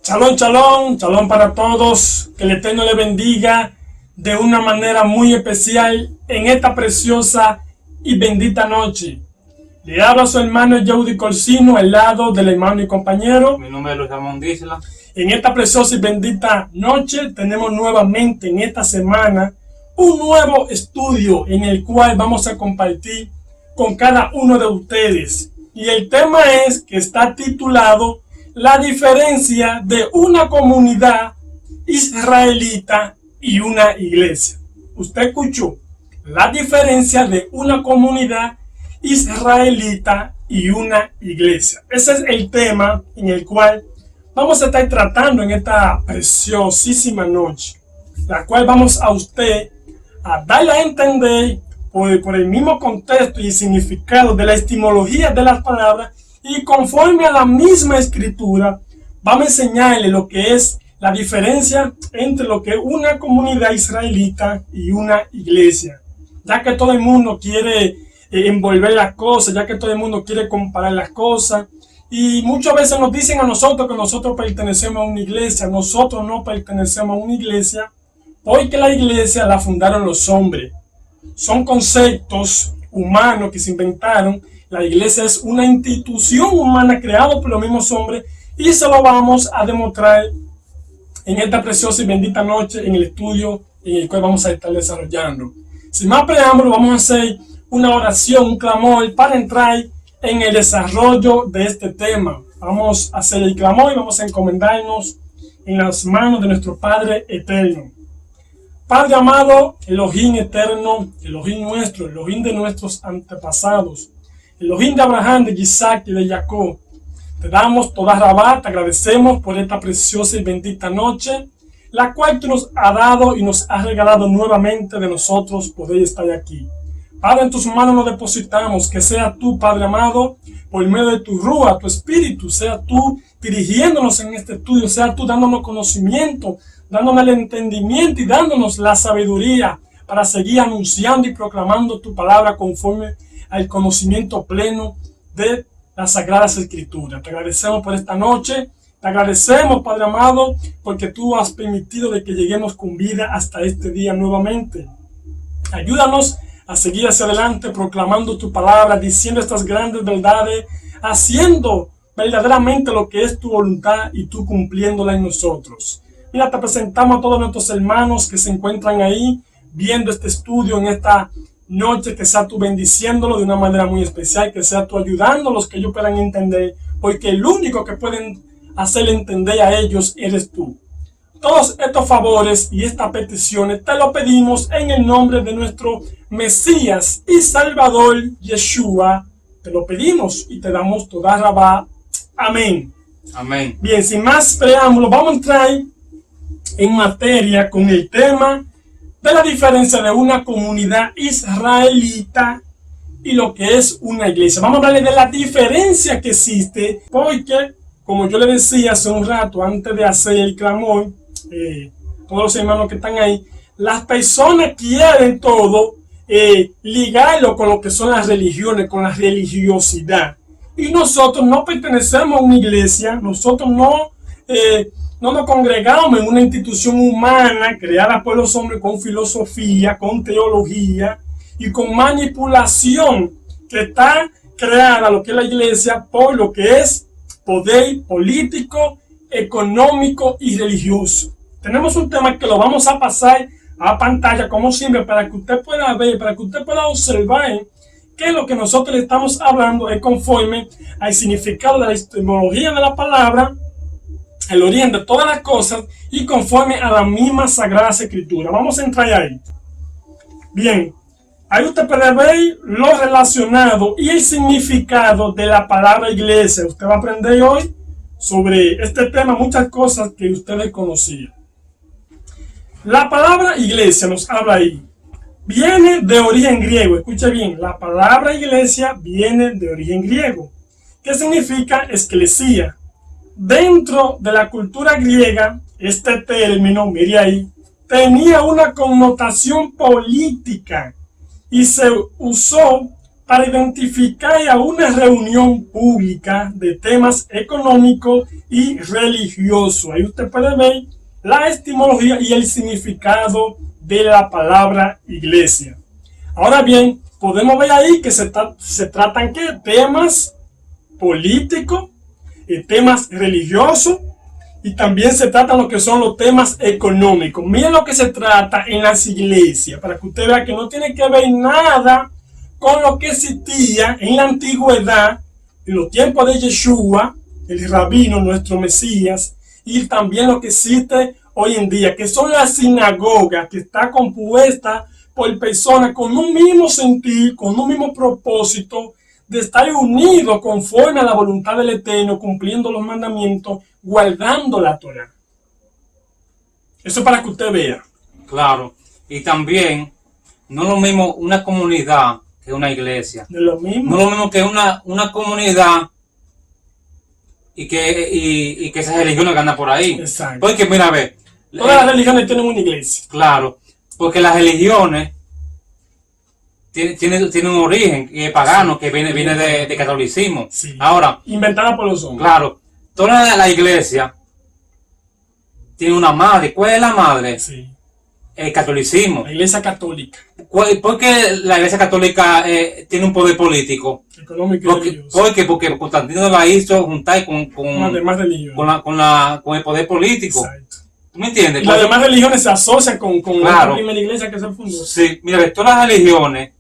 Shalom, shalom, shalom para todos. Que el Eterno le bendiga de una manera muy especial en esta preciosa y bendita noche. Le habla a su hermano Yehudi Corsino, al lado del hermano y compañero. Mi nombre es Luis Ramón Disla. En esta preciosa y bendita noche tenemos nuevamente en esta semana un nuevo estudio en el cual vamos a compartir con cada uno de ustedes. Y el tema es que está titulado La diferencia de una comunidad israelita y una iglesia. Usted escuchó, la diferencia de una comunidad israelita y una iglesia. Ese es el tema en el cual vamos a estar tratando en esta preciosísima noche, la cual vamos a usted a darle a entender por el mismo contexto y significado de la etimología de las palabras, y conforme a la misma escritura vamos a enseñarle lo que es la diferencia entre lo que es una comunidad israelita y una iglesia, ya que todo el mundo quiere envolver las cosas, ya que todo el mundo quiere comparar las cosas, y muchas veces nos dicen a nosotros que nosotros pertenecemos a una iglesia. Nosotros no pertenecemos a una iglesia, porque la iglesia la fundaron los hombres. Son conceptos humanos que se inventaron. La iglesia es una institución humana creada por los mismos hombres, y se lo vamos a demostrar en esta preciosa y bendita noche en el estudio en el cual vamos a estar desarrollando. Sin más preámbulo, vamos a hacer una oración, un clamor para entrar en el desarrollo de este tema. Vamos a hacer el clamor y vamos a encomendarnos en las manos de nuestro Padre eterno. Padre amado, Elohim eterno, Elohim nuestro, Elohim de nuestros antepasados, Elohim de Abraham, de Isaac y de Jacob, te damos toda rabá, te agradecemos por esta preciosa y bendita noche, la cual tú nos has dado y nos has regalado nuevamente de nosotros poder estar aquí. Padre, en tus manos nos depositamos, que sea tú, Padre amado, por medio de tu Rúa, tu Espíritu, sea tú dirigiéndonos en este estudio, sea tú dándonos conocimiento, dándonos el entendimiento y dándonos la sabiduría para seguir anunciando y proclamando tu palabra conforme al conocimiento pleno de las Sagradas Escrituras. Te agradecemos por esta noche, te agradecemos, Padre amado, porque tú has permitido de que lleguemos con vida hasta este día nuevamente. Ayúdanos a seguir hacia adelante proclamando tu palabra, diciendo estas grandes verdades, haciendo verdaderamente lo que es tu voluntad y tú cumpliéndola en nosotros. Mira, te presentamos a todos nuestros hermanos que se encuentran ahí viendo este estudio en esta noche, que sea tú bendiciéndolo de una manera muy especial, que sea tú ayudándolos que ellos puedan entender, porque el único que pueden hacer entender a ellos eres tú. Todos estos favores y estas peticiones te lo pedimos en el nombre de nuestro Mesías y Salvador Yeshua. Te lo pedimos y te damos toda rabá. Amén. Amén. Bien, sin más preámbulo, vamos a entrar en materia con el tema de la diferencia de una comunidad israelita y lo que es una iglesia. Vamos a hablarle de la diferencia que existe, porque, como yo le decía hace un rato antes de hacer el clamor, todos los hermanos que están ahí, las personas quieren todo ligarlo con lo que son las religiones, con la religiosidad. Y nosotros no pertenecemos a una iglesia, nosotros no nos congregamos en una institución humana creada por los hombres con filosofía, con teología y con manipulación, que está creada lo que es la iglesia por lo que es poder político, económico y religioso. Tenemos un tema que lo vamos a pasar a pantalla como siempre para que usted pueda ver, para que usted pueda observar que lo que nosotros le estamos hablando es conforme al significado de la etimología de la palabra, el origen de todas las cosas y conforme a la misma Sagrada Escritura. Vamos a entrar ahí. Bien, ahí usted puede ver lo relacionado y el significado de la palabra iglesia. Usted va a aprender hoy sobre este tema muchas cosas que ustedes conocían. La palabra iglesia nos habla ahí. Viene de origen griego. Escuche bien, la palabra iglesia viene de origen griego. ¿Qué significa esclesia? Dentro de la cultura griega, este término, mire ahí, tenía una connotación política y se usó para identificar a una reunión pública de temas económicos y religiosos. Ahí usted puede ver la etimología y el significado de la palabra iglesia. Ahora bien, podemos ver ahí que se tratan ¿qué? Temas políticos, temas religiosos, y también se tratan lo que son los temas económicos. Miren lo que se trata en las iglesias, para que usted vea que no tiene que ver nada con lo que existía en la antigüedad, en los tiempos de Yeshua, el rabino, nuestro Mesías, y también lo que existe hoy en día, que son las sinagogas, que está compuesta por personas con un mismo sentir, con un mismo propósito, de estar unidos conforme a la voluntad del Eterno, cumpliendo los mandamientos, guardando la Torah. Eso es para que usted vea. Claro. Y también, no es lo mismo una comunidad que una iglesia. De lo mismo. No es lo mismo que una comunidad y que esas religiones que andan por ahí. Exacto. Porque, mira, a ver. Todas las religiones tienen una iglesia. Claro. Porque las religiones tienen un origen pagano, sí, que viene de catolicismo. Sí. Ahora, inventada por los hombres. Claro. Toda la iglesia tiene una madre. ¿Cuál es la madre? Sí. El catolicismo. La iglesia católica. ¿Por qué la iglesia católica tiene un poder político? Económico y religioso. Porque Constantino la hizo juntar con las demás religiones. Con el poder político. Exacto. ¿Tú me entiendes? Y las demás religiones se asocian con claro, la primera iglesia que se fundó. Sí, mira, todas las religiones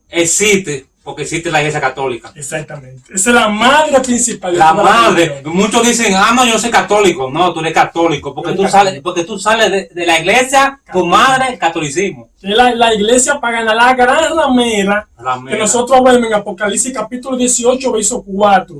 existen porque existe la iglesia católica. Exactamente. Esa es la madre principal. La madre. Muchos dicen, no, yo soy católico. No, tú eres católico porque tú sales de la iglesia, católica. Tu madre, catolicismo. La iglesia pagana, la gran ramera, que nosotros vemos en Apocalipsis capítulo 18, verso 4.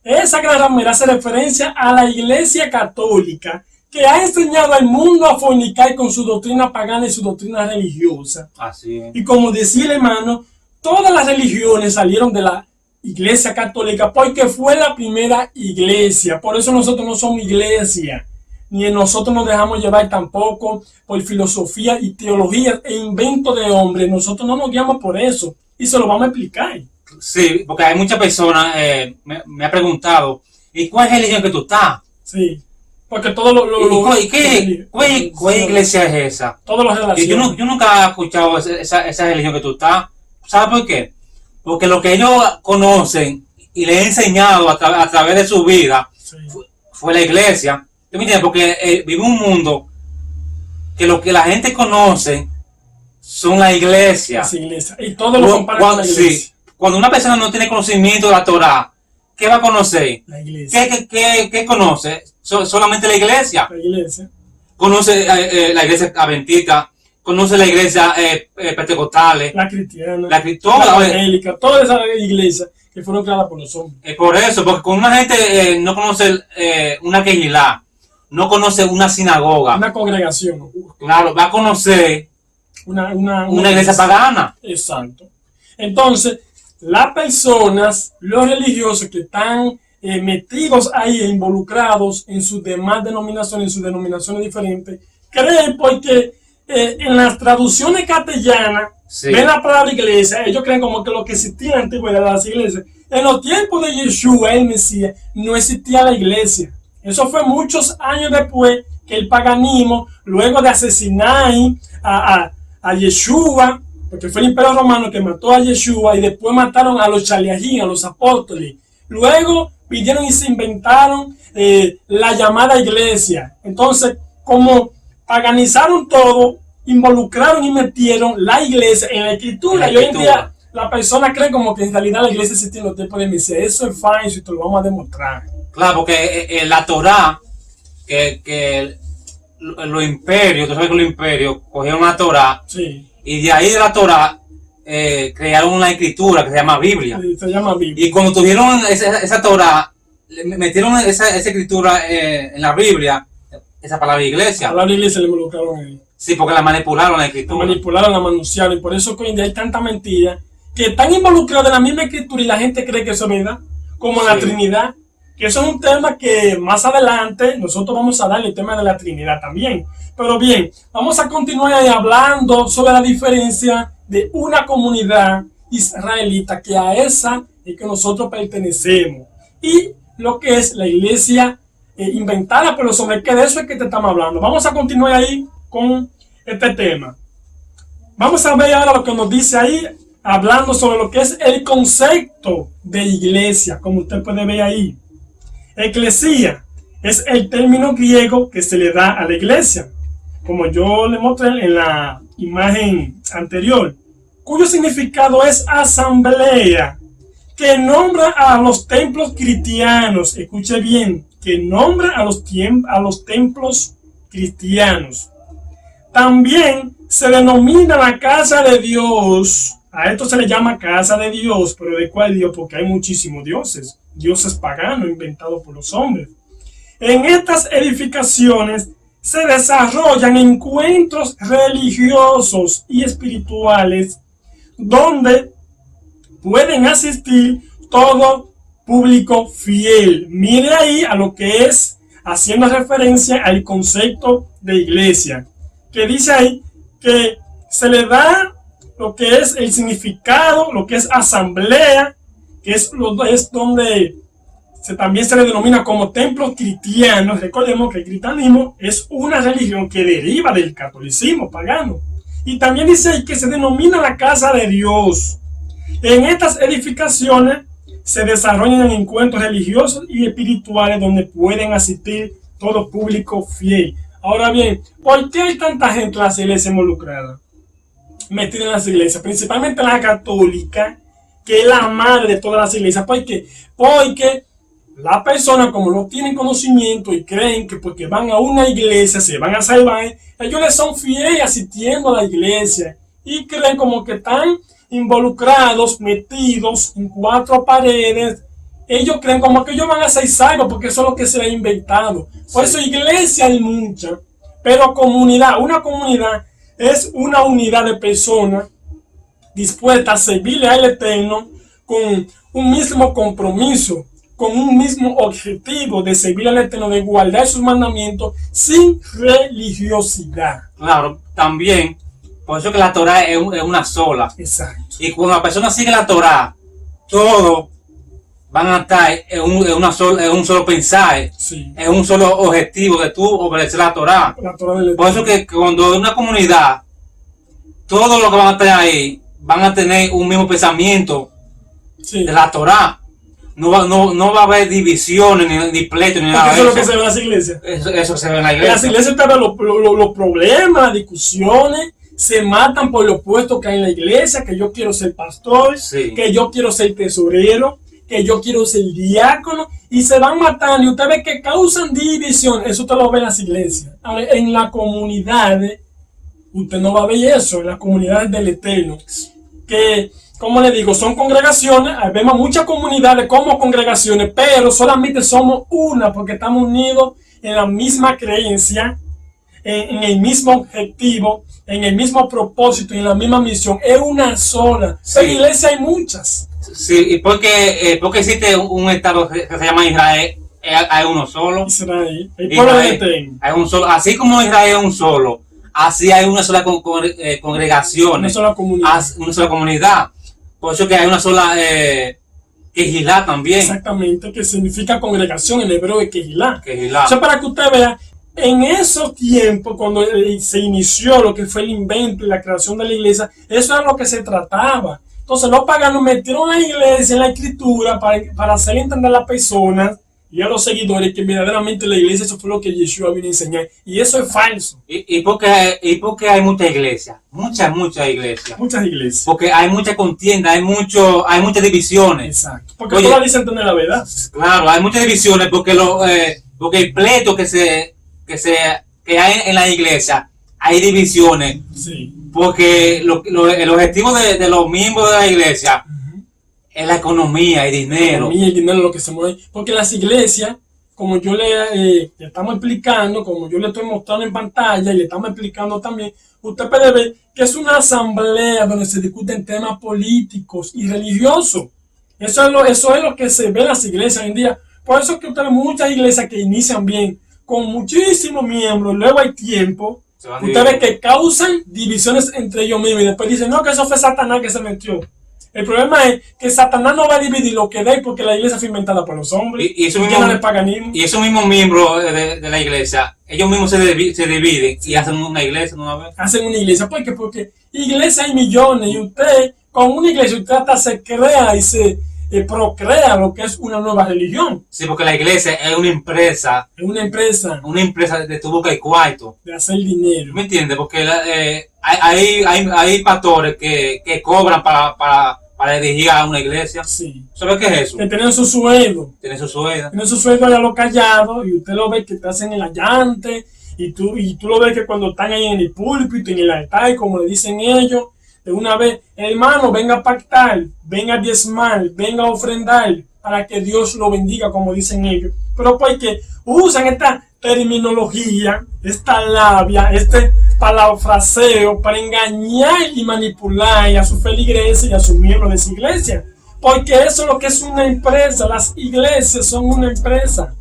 Esa gran ramera hace referencia a la iglesia católica, que ha enseñado al mundo a fornicar con su doctrina pagana y su doctrina religiosa. Así es. Y como decía el hermano, todas las religiones salieron de la iglesia católica porque fue la primera iglesia. Por eso nosotros no somos iglesia, ni nosotros nos dejamos llevar tampoco por filosofía y teología e invento de hombres. Nosotros no nos guiamos por eso y se lo vamos a explicar. Sí, porque hay muchas personas me han preguntado, ¿y cuál religión que tú estás? Sí. Porque todo ¿cuál iglesia es esa? Todos los relaciones. Yo nunca he escuchado esa religión que tú estás. ¿Sabes por qué? Porque lo que ellos conocen y les he enseñado a través de su vida, sí, fue la iglesia. ¿Tú me entiendes? Porque vive un mundo que lo que la gente conoce son la iglesia. Las iglesias. Y todo lo comparan con la iglesia. Sí, cuando una persona no tiene conocimiento de la Torah, ¿qué va a conocer? La iglesia. ¿Qué conoce? Solamente la iglesia. La iglesia. Conoce la iglesia adventista, conoce la iglesia pentecostales, la cristiana, la evangélica, todas esas iglesias que fueron creadas por los hombres. Es por eso, porque cuando una gente no conoce una quejilá, no conoce una sinagoga, una congregación, claro, va a conocer una iglesia pagana. Exacto. Entonces, las personas, los religiosos que están metidos ahí e involucrados en sus demás denominaciones, en sus denominaciones diferentes, creen porque en las traducciones castellanas, sí, ven la palabra iglesia, ellos creen como que lo que existía en la antigüedad de las iglesias. En los tiempos de Yeshua, el Mesías, no existía la iglesia. Eso fue muchos años después que el paganismo, luego de asesinar a Yeshua, porque fue el imperio romano que mató a Yeshua, y después mataron a los Shaliachim, a los apóstoles. Luego vinieron y se inventaron la llamada iglesia. Entonces, como paganizaron todo, involucraron y metieron la iglesia en la escritura. Y hoy en día la persona cree como que en realidad la iglesia existe en los tiempos de Mesías. Eso es falso y te lo vamos a demostrar. Claro, porque la Torah, que los imperios, tú sabes que los imperios cogieron la Torah, sí, y de ahí de la Torah crearon una escritura que se llama Biblia. Sí, se llama Biblia. Y cuando tuvieron esa Torah, metieron esa escritura en la Biblia, esa palabra iglesia. La palabra iglesia le involucraron ahí. Sí, porque la manipularon la escritura. La manipularon, la manosearon, y por eso que hoy en día hay tanta mentira que están involucrados en la misma escritura y la gente cree que eso es verdad, como sí, la Trinidad, que eso es un tema que más adelante nosotros vamos a dar el tema de la Trinidad también. Pero bien, vamos a continuar hablando sobre la diferencia de una comunidad israelita, que a esa es que nosotros pertenecemos. Y lo que es la iglesia inventada por los hombres, que de eso es que te estamos hablando. Vamos a continuar ahí con este tema. Vamos a ver ahora lo que nos dice ahí, hablando sobre lo que es el concepto de iglesia, como usted puede ver ahí. Eclesía es el término griego que se le da a la iglesia, como yo le mostré en la imagen anterior, cuyo significado es asamblea, que nombra a los templos cristianos. Escuche bien, que nombra a los templos cristianos. También se denomina la casa de Dios. A esto se le llama casa de Dios, pero ¿de cuál Dios? Porque hay muchísimos dioses paganos inventados por los hombres. En estas edificaciones se desarrollan encuentros religiosos y espirituales donde pueden asistir todo público fiel. Mire ahí a lo que es haciendo referencia al concepto de iglesia, que dice ahí que se le da lo que es el significado, lo que es asamblea, que es donde también se le denomina como templos cristianos. Recordemos que el cristianismo es una religión que deriva del catolicismo pagano. Y también dice ahí que se denomina la casa de Dios. En estas edificaciones se desarrollan encuentros religiosos y espirituales donde pueden asistir todo público fiel. Ahora bien, ¿por qué hay tanta gente en las iglesias involucrada? Metida en las iglesias, principalmente la católica, que es la madre de todas las iglesias. ¿Por qué? Porque las personas, como no tienen conocimiento y creen que porque van a una iglesia se van a salvar, ellos les son fieles asistiendo a la iglesia y creen como que están involucrados, metidos en cuatro paredes. Ellos creen como que ellos van a ser salvos porque eso es lo que se ha inventado. Por eso iglesia hay mucha, pero comunidad, una comunidad es una unidad de personas dispuestas a servirle al Eterno con un mismo compromiso, con un mismo objetivo de servir al Eterno, de guardar sus mandamientos sin religiosidad. Claro, también, por eso que la Torah es una sola. Exacto. Y cuando la persona sigue la Torah, todos van a estar en un solo pensar, sí, en un solo objetivo de tú obedecer la Torah. Por eso que cuando hay una comunidad, todos los que van a estar ahí van a tener un mismo pensamiento, sí, de la Torah. No va a haber divisiones, ni pleitos, ni nada de eso. Eso es lo que se ve en las iglesias. Eso se ve en la iglesia. En las iglesias están los problemas, las discusiones, se matan por los puestos que hay en la iglesia, que yo quiero ser pastor, sí, que yo quiero ser tesorero, que yo quiero ser diácono, y se van matando, y usted ve que causan división. Eso usted lo ve en las iglesias. Ahora, en las comunidades, usted no va a ver eso, en las comunidades del Eterno, que, como le digo, son congregaciones, vemos muchas comunidades como congregaciones, pero solamente somos una, porque estamos unidos en la misma creencia, en el mismo objetivo, en el mismo propósito, en la misma misión. Es una sola. Sí. En la iglesia hay muchas. Sí, y porque existe un estado que se llama Israel, hay uno solo. Israel, el pueblo de Eterno. Hay un solo, así como Israel es un solo, así hay una sola congregación, una sola comunidad. Una sola comunidad. Por eso que hay una sola Kehilá también. Exactamente, que significa congregación, en hebreo es Kehilá. Kehilá. O sea, para que usted vea, en esos tiempos, cuando se inició lo que fue el invento y la creación de la iglesia, eso era lo que se trataba. Entonces los paganos metieron a la iglesia en la escritura para hacer entender a las personas y a los seguidores que verdaderamente la iglesia, eso fue lo que Yeshua vino a enseñar. Y eso es falso. ¿Y por qué hay muchas iglesias? Muchas iglesias. Muchas iglesias. Porque hay mucha contienda, hay muchas divisiones. Exacto. Porque todas dicen tener la verdad. Claro, hay muchas divisiones porque el pleito que hay en la iglesia, hay divisiones. Sí. Porque el objetivo de los miembros de la iglesia es la economía, el dinero. El dinero es lo que se mueve. Porque las iglesias, como yo le estamos explicando, como yo le estoy mostrando en pantalla y le estamos explicando también, usted puede ver que es una asamblea donde se discuten temas políticos y religiosos. Eso es lo que se ve en las iglesias hoy en día. Por eso es que usted ve muchas iglesias que inician bien, con muchísimos miembros, luego hay tiempo, usted ve que causan divisiones entre ellos mismos y después dicen, no, que eso fue Satanás que se metió. El problema es que Satanás no va a dividir lo que da porque la iglesia fue inventada por los hombres. Y eso llena mismo, de paganismo. y esos mismos miembros de la iglesia, ellos mismos se dividen y hacen una iglesia una vez. Hacen una iglesia. ¿Por qué? Porque iglesia hay millones y usted, con una iglesia, usted hasta se crea y se procrea lo que es una nueva religión. Sí, porque la iglesia es una empresa. Es una empresa. Una empresa de tu boca y cuarto. De hacer dinero. ¿Me entiendes? Porque hay pastores que cobran para dirigir a una iglesia. Sí. ¿Sabes qué es eso? Que tienen su sueldo. Tienen su sueldo. Tienen su sueldo allá lo callado y usted lo ve que te hacen el allante y tú lo ves que cuando están ahí en el púlpito, en el altar, como le dicen ellos, de una vez, hermano, venga a pactar, venga a diezmar, venga a ofrendar para que Dios lo bendiga, como dicen ellos. Pero porque usan esta terminología, esta labia, este palabfraseo para engañar y manipular a su feligreses y a sus miembros de esa iglesia. Porque eso es lo que es una empresa. Las iglesias son una empresa.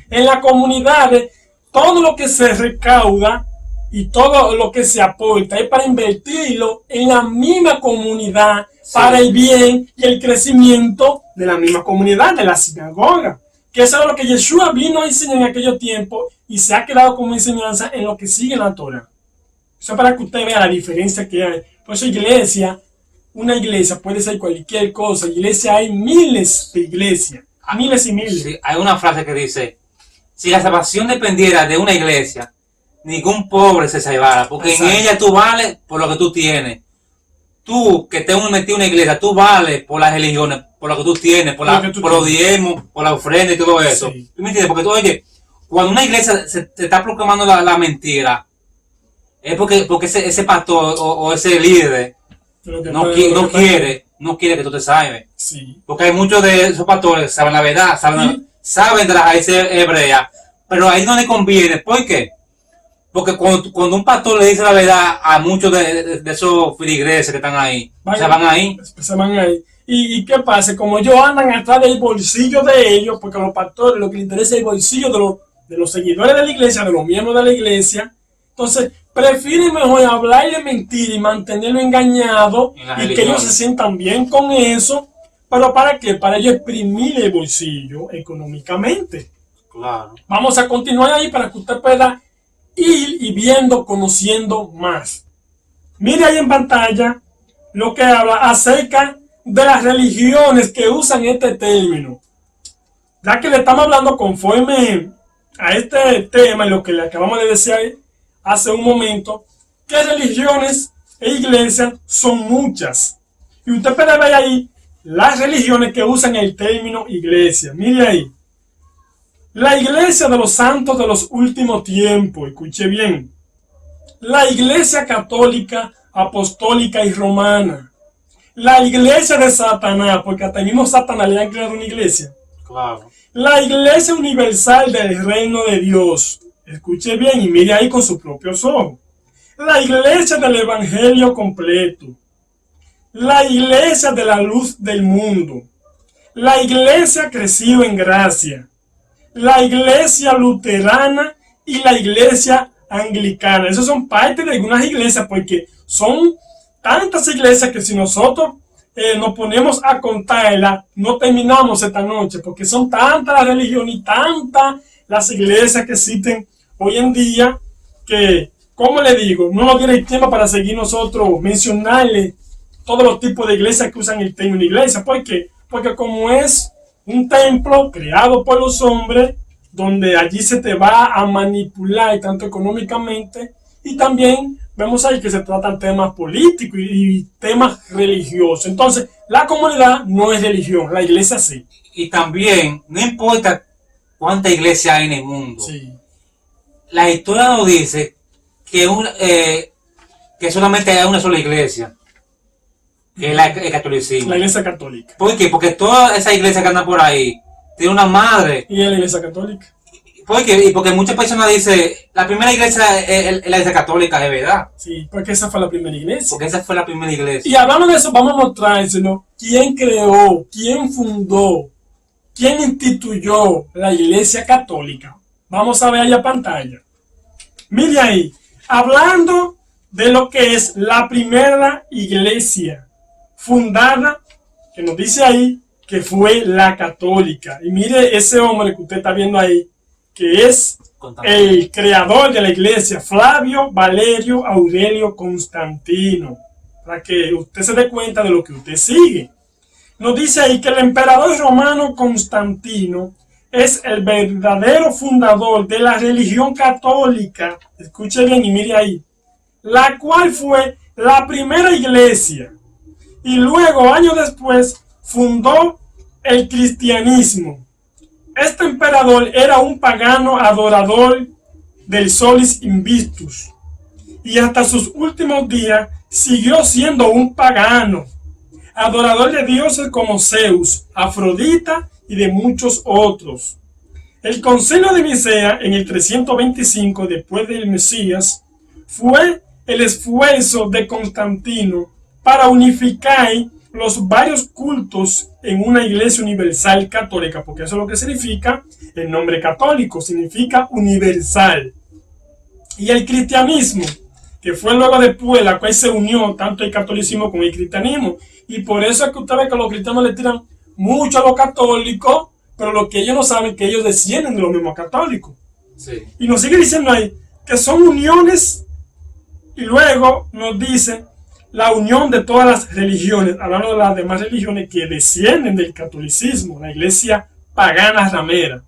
En las comunidades, todo lo que se recauda y todo lo que se aporta es para invertirlo en la misma comunidad, sí, para el bien y el crecimiento de la misma comunidad, de la sinagoga. Que eso es lo que Yeshua vino a enseñar en aquellos tiempos y se ha quedado como enseñanza en lo que sigue la Torah. Eso es para que usted vea la diferencia que hay. Por eso una iglesia puede ser cualquier cosa. Iglesia hay miles de iglesias, miles y miles. Sí, hay una frase que dice, si la salvación dependiera de una iglesia, ningún pobre se salvara, porque exacto, en ella tú vales por lo que tú tienes. Tú, que te has metido en una iglesia, tú vales por las religiones, por lo que tú tienes, por los diezmos, por la ofrenda y todo eso. Sí. ¿Tú me entiendes? Porque tú, oye, cuando una iglesia se te está proclamando la mentira, es porque ese pastor o ese líder no quiere que tú te salves. Sí. Porque hay muchos de esos pastores que saben la verdad, saben de las raíces hebreas, pero ahí no le conviene. ¿Por qué? Porque cuando un pastor le dice la verdad a muchos de esos feligreses que están ahí, se van ahí. Se van ahí. ¿Y qué pasa? Como ellos andan atrás del bolsillo de ellos, porque a los pastores lo que les interesa es el bolsillo de los seguidores de la iglesia, de los miembros de la iglesia, entonces prefieren mejor hablar de mentira y mantenerlo engañado y que ellos se sientan bien con eso. ¿Pero para qué? Para ellos exprimir el bolsillo económicamente. Claro. Vamos a continuar ahí para que usted pueda ir y viendo, conociendo más. Mire ahí en pantalla lo que habla acerca de las religiones que usan este término. Ya que le estamos hablando conforme a este tema y lo que le acabamos de decir hace un momento, que religiones e iglesias son muchas. Y usted puede ver ahí las religiones que usan el término iglesia. Mire ahí. La iglesia de los santos de los últimos tiempos, escuche bien. La iglesia católica, apostólica y romana. La iglesia de Satanás, porque hasta el mismo Satanás le han creado una iglesia. Claro. La iglesia universal del reino de Dios. Escuche bien y mire ahí con sus propios ojos. La iglesia del evangelio completo. La iglesia de la luz del mundo. La iglesia crecido en gracia. La iglesia luterana y la iglesia anglicana. Esas son parte de algunas iglesias porque son tantas iglesias que si nosotros nos ponemos a contarlas, no terminamos esta noche porque son tantas las religiones y tantas las iglesias que existen hoy en día que, como le digo, no nos tiene el tiempo para seguir nosotros mencionarle todos los tipos de iglesias que usan el término iglesia. ¿Por qué? Porque como es un templo creado por los hombres, donde allí se te va a manipular tanto económicamente, y también vemos ahí que se tratan temas políticos y temas religiosos. Entonces, la comunidad no es religión, la iglesia sí. Y también, no importa cuánta iglesia hay en el mundo, sí, la historia nos dice que solamente hay una sola iglesia, que es el catolicismo. La iglesia católica. ¿Por qué? Porque todas esas iglesias que andan por ahí tienen una madre. ¿Y es la iglesia católica? ¿Por qué? Y porque muchas personas dicen, la primera iglesia es la iglesia católica, de verdad. Sí, porque esa fue la primera iglesia. Porque esa fue la primera iglesia. Y hablando de eso, vamos a mostrárselo. ¿Quién creó, quién fundó, quién instituyó la iglesia católica? Vamos a ver ahí a pantalla. Mire ahí, hablando de lo que es la primera iglesia fundada que nos dice ahí que fue la católica. Y mire ese hombre que usted está viendo ahí, que es el creador de la iglesia, Flavio Valerio Aurelio Constantino, para que usted se dé cuenta de lo que usted sigue. Nos dice ahí que el emperador romano Constantino es el verdadero fundador de la religión católica, escuche bien y mire ahí, la cual fue la primera iglesia y luego, años después, fundó el cristianismo. Este emperador era un pagano adorador del Solis Invictus y hasta sus últimos días siguió siendo un pagano, adorador de dioses como Zeus, Afrodita y de muchos otros. El concilio de Nicea en el 325 después del Mesías fue el esfuerzo de Constantino para unificar los varios cultos en una iglesia universal católica, porque eso es lo que significa el nombre católico, significa universal. Y el cristianismo, que fue luego después la cual se unió tanto el catolicismo como el cristianismo, y por eso es que usted ve que los cristianos le tiran mucho a los católicos, pero lo que ellos no saben es que ellos descienden de los mismos católicos. Sí. Y nos sigue diciendo ahí que son uniones, y luego nos dice la unión de todas las religiones, hablando de las demás religiones que descienden del catolicismo, la iglesia pagana ramera,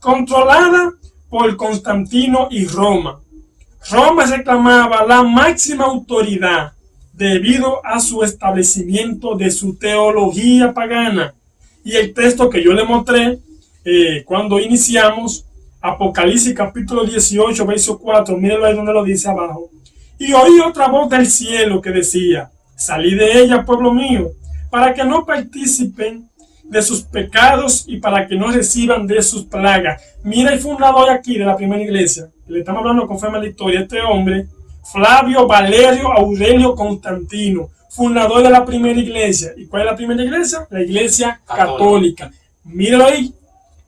controlada por Constantino y Roma. Roma reclamaba la máxima autoridad debido a su establecimiento de su teología pagana. Y el texto que yo le mostré cuando iniciamos, Apocalipsis capítulo 18, verso 4, mírenlo ahí donde lo dice abajo. Y oí otra voz del cielo que decía, salid de ella, pueblo mío, para que no participen de sus pecados y para que no reciban de sus plagas. Mira el fundador aquí de la primera iglesia, le estamos hablando conforme a la historia, este hombre, Flavio Valerio Aurelio Constantino, fundador de la primera iglesia. ¿Y cuál es la primera iglesia? La iglesia católica. Míralo ahí.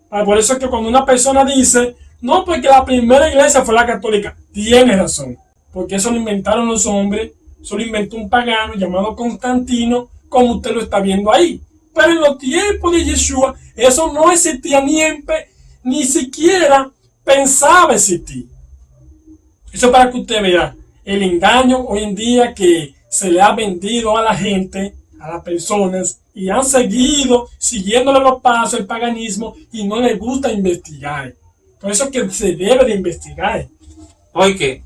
Por eso es que cuando una persona dice, no, porque la primera iglesia fue la católica, tiene razón. Porque eso lo inventaron los hombres, eso lo inventó un pagano llamado Constantino, como usted lo está viendo ahí. Pero en los tiempos de Yeshua, eso no existía ni siquiera pensaba existir. Eso para que usted vea el engaño hoy en día que se le ha vendido a la gente, a las personas, y han seguido siguiéndole los pasos del paganismo y no les gusta investigar. Por eso es que se debe de investigar. ¿Por qué?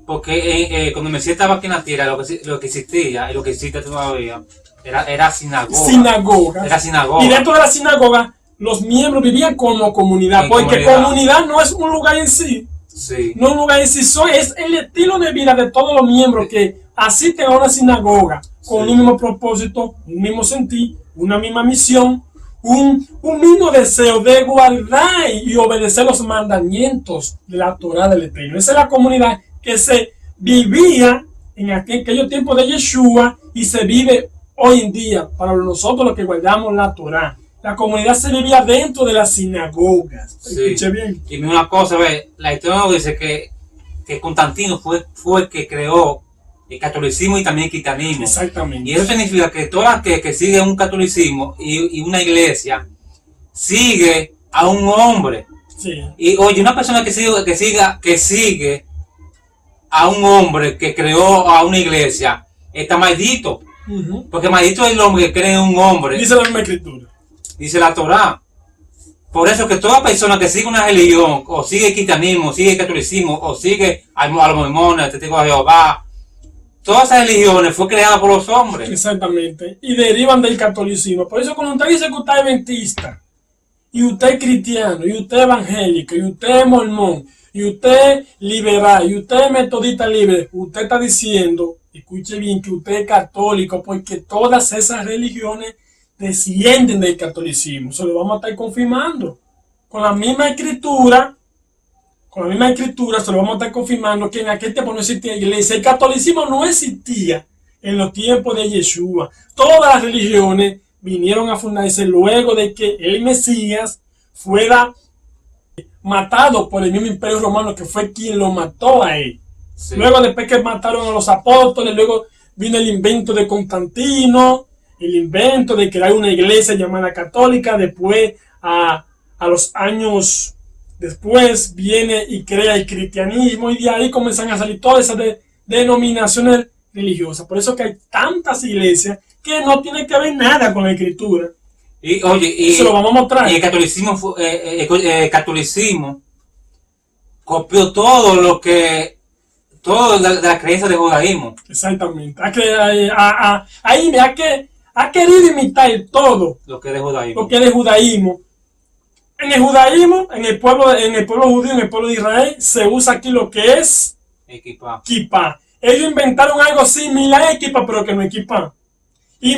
Porque cuando Mesías estaba aquí en la tierra, lo que existía y lo que existe todavía era sinagoga. Era sinagoga. Y dentro de la sinagoga, los miembros vivían como comunidad. Porque comunidad no es un lugar en sí. Sí. No es un lugar en sí, es el estilo de vida de todos los miembros que asisten a una sinagoga con un mismo propósito, un mismo sentir, una misma misión, un mismo deseo de guardar y obedecer los mandamientos de la Torá del Eterno. Esa es la comunidad que se vivía en aquellos tiempos de Yeshua y se vive hoy en día para nosotros los que guardamos la Torá. La comunidad se vivía dentro de las sinagogas. Sí. Escuche bien. Y una cosa, la historia nos dice que Constantino fue el que creó el catolicismo y también el cristianismo. Exactamente. Y eso significa que todas que sigue un catolicismo y una iglesia sigue a un hombre. Sí. Y oye, una persona que sigue a un hombre que creó a una iglesia está maldito. Porque maldito es el hombre que cree en un hombre. Dice la misma escritura. Dice la Torá. Por eso que toda persona que sigue una religión, o sigue el cristianismo, sigue el catolicismo, o sigue a los mormones, al testigo de Jehová, todas esas religiones fue creadas por los hombres. Exactamente. Y derivan del catolicismo. Por eso cuando usted dice que usted es adventista, y usted es cristiano, y usted es evangélico, y usted es mormón, y usted es liberal, y usted es metodista libre, usted está diciendo, escuche bien, que usted es católico, porque todas esas religiones descienden del catolicismo. Eso lo vamos a estar confirmando. Con la misma escritura se lo vamos a estar confirmando que en aquel tiempo no existía iglesia. El catolicismo no existía en los tiempos de Yeshua. Todas las religiones vinieron a fundarse luego de que el Mesías fuera matado por el mismo Imperio Romano, que fue quien lo mató a él. Sí. Luego, después que mataron a los apóstoles, luego vino el invento de Constantino, el invento de crear una iglesia llamada católica. Después, a los años después, viene y crea el cristianismo, y de ahí comienzan a salir todas esas denominaciones religiosas. Por eso que hay tantas iglesias que no tienen que ver nada con la escritura. Y oye, se lo vamos a mostrar. Y el catolicismo, catolicismo copió todo de la creencia del judaísmo. Exactamente. Ha querido imitar todo lo que es de judaísmo. Lo que es de judaísmo. En el judaísmo, en el pueblo judío, en el pueblo de Israel, se usa aquí lo que es kippah. Ellos inventaron algo similar a kippah, pero que no es kippah. Y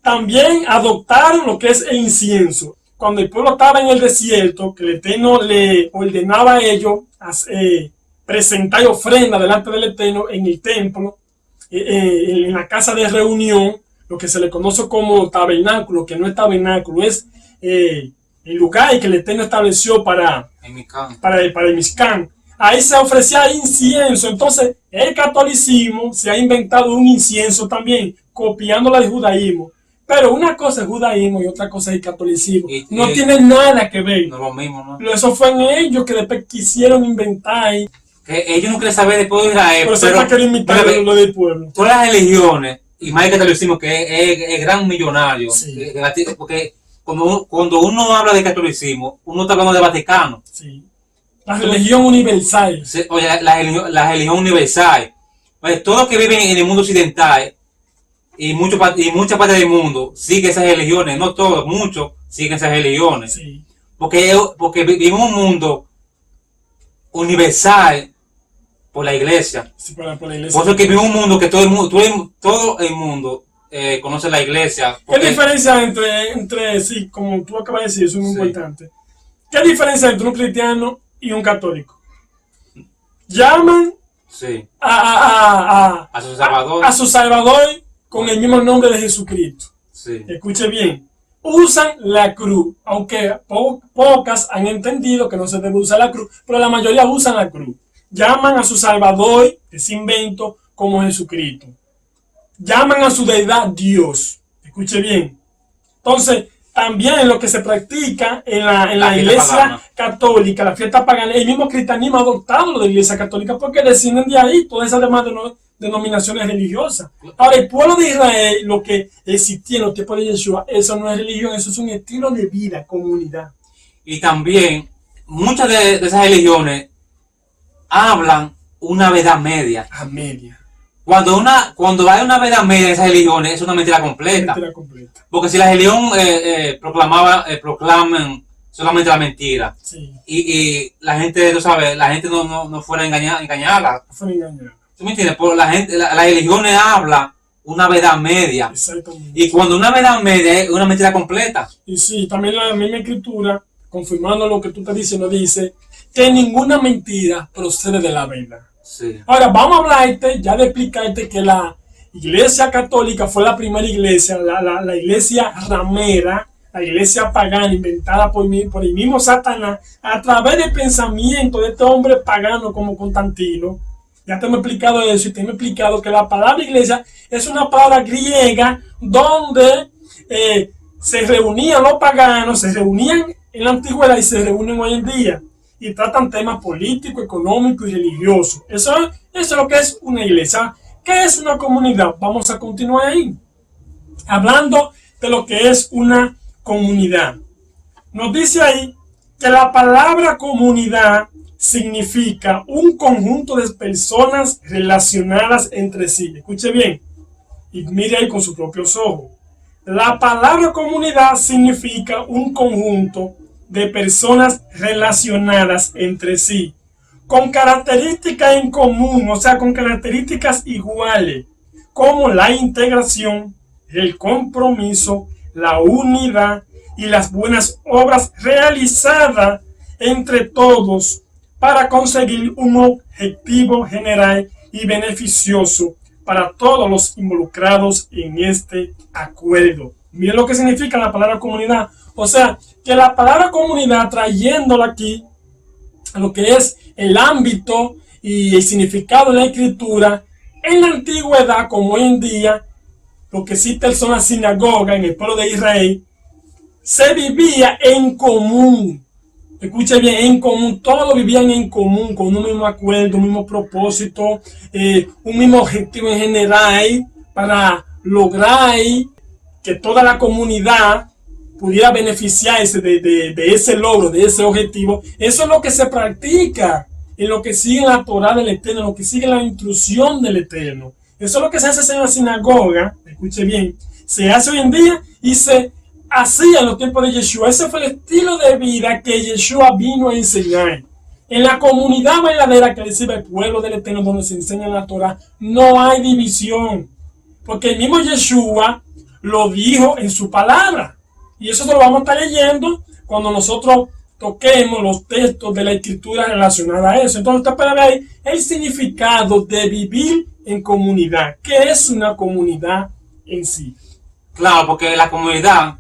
también adoptaron lo que es el incienso. Cuando el pueblo estaba en el desierto, que el Eterno le ordenaba a ellos presentar ofrenda delante del Eterno en el templo, en la casa de reunión, lo que se le conoce como tabernáculo, que no es tabernáculo, es el lugar que el Eterno estableció para el Mishkan. Ahí se ofrecía incienso. Entonces, el catolicismo se ha inventado un incienso también, copiándola del judaísmo. Pero una cosa es judaísmo y otra cosa es el catolicismo. No tiene nada que ver. No lo mismo, ¿no? Pero eso fue en ellos que después quisieron inventar. Que ellos no quieren saber del pueblo de Israel. Pero quieren imitar lo del pueblo. Todas las religiones, y más el catolicismo, que es gran millonario. Sí. Porque cuando uno habla de catolicismo, uno está hablando de Vaticano. Sí. La religión universal. Oye, la religión universal. Oye, todos los que viven en el mundo occidental y muchas partes del mundo siguen esas religiones. No todos, muchos siguen esas religiones. Sí. Porque vivimos un mundo universal por la iglesia. Sí, por la iglesia. Por eso que vivimos un mundo que todo el mundo conoce la iglesia. ¿Qué diferencia entre sí, como tú acabas de decir, eso es muy importante? ¿Qué diferencia entre un cristiano y un católico? Llaman a su Salvador con el mismo nombre de Jesucristo. Sí. Escuche bien. Usan la cruz, aunque pocas han entendido que no se debe usar la cruz, pero la mayoría usan la cruz. Llaman a su Salvador, ese invento, como Jesucristo. Llaman a su deidad Dios. Escuche bien. Entonces, también lo que se practica en la iglesia católica, la fiesta pagana, el mismo cristianismo ha adoptado lo de la iglesia católica porque descienden de ahí todas esas demás denominaciones religiosas. Ahora, el pueblo de Israel, lo que existía en los tiempos de Yeshua, eso no es religión, eso es un estilo de vida, comunidad. Y también, muchas de esas religiones hablan una verdad media. A media. Cuando hay una verdad media de esas religiones, es una mentira completa. Porque si la religión proclaman solamente la mentira, sí, y la gente, tú sabes, la gente no fuera engañada. No fuera engañada. ¿Tú me entiendes? Porque la religión habla una verdad media. Exactamente. Y cuando una verdad media es una mentira completa. Y sí, también la misma escritura, confirmando lo que tú estás diciendo, dice que ninguna mentira procede de la verdad. Sí. Ahora vamos a hablarte, ya de explicarte que la iglesia católica fue la primera iglesia, la iglesia ramera, la iglesia pagana inventada por el mismo Satanás a través del pensamiento de este hombre pagano como Constantino. Ya te hemos explicado eso y te hemos explicado que la palabra iglesia es una palabra griega donde se reunían los paganos, se reunían en la antigüedad y se reúnen hoy en día. Y tratan temas políticos, económicos y religiosos. Eso es lo que es una iglesia. ¿Qué es una comunidad? Vamos a continuar ahí. Hablando de lo que es una comunidad. Nos dice ahí que la palabra comunidad significa un conjunto de personas relacionadas entre sí. Escuche bien. Y mire ahí con sus propios ojos. La palabra comunidad significa un conjunto de personas relacionadas entre sí, con características en común, o sea, con características iguales, como la integración, el compromiso, la unidad y las buenas obras realizadas entre todos para conseguir un objetivo general y beneficioso para todos los involucrados en este acuerdo. Miren lo que significa la palabra comunidad. O sea, que la palabra comunidad, trayéndola aquí a lo que es el ámbito y el significado de la escritura, en la antigüedad como hoy en día, lo que existe son las sinagogas en el pueblo de Israel, se vivía en común. Escuche bien, en común, todos vivían en común, con un mismo acuerdo, un mismo propósito, un mismo objetivo en general, para lograr que toda la comunidad pudiera beneficiarse de ese logro, de ese objetivo. Eso es lo que se practica en lo que sigue la Torá del Eterno, en lo que sigue la instrucción del Eterno. Eso es lo que se hace en la sinagoga, escuche bien, se hace hoy en día y se hacía en los tiempos de Yeshua. Ese fue el estilo de vida que Yeshua vino a enseñar. En la comunidad verdadera que recibe el pueblo del Eterno, donde se enseña la Torá, no hay división. Porque el mismo Yeshua lo dijo en su palabra. Y eso se lo vamos a estar leyendo cuando nosotros toquemos los textos de la escritura relacionada a eso. Entonces usted puede ver el significado de vivir en comunidad. ¿Qué es una comunidad en sí? Claro, porque la comunidad,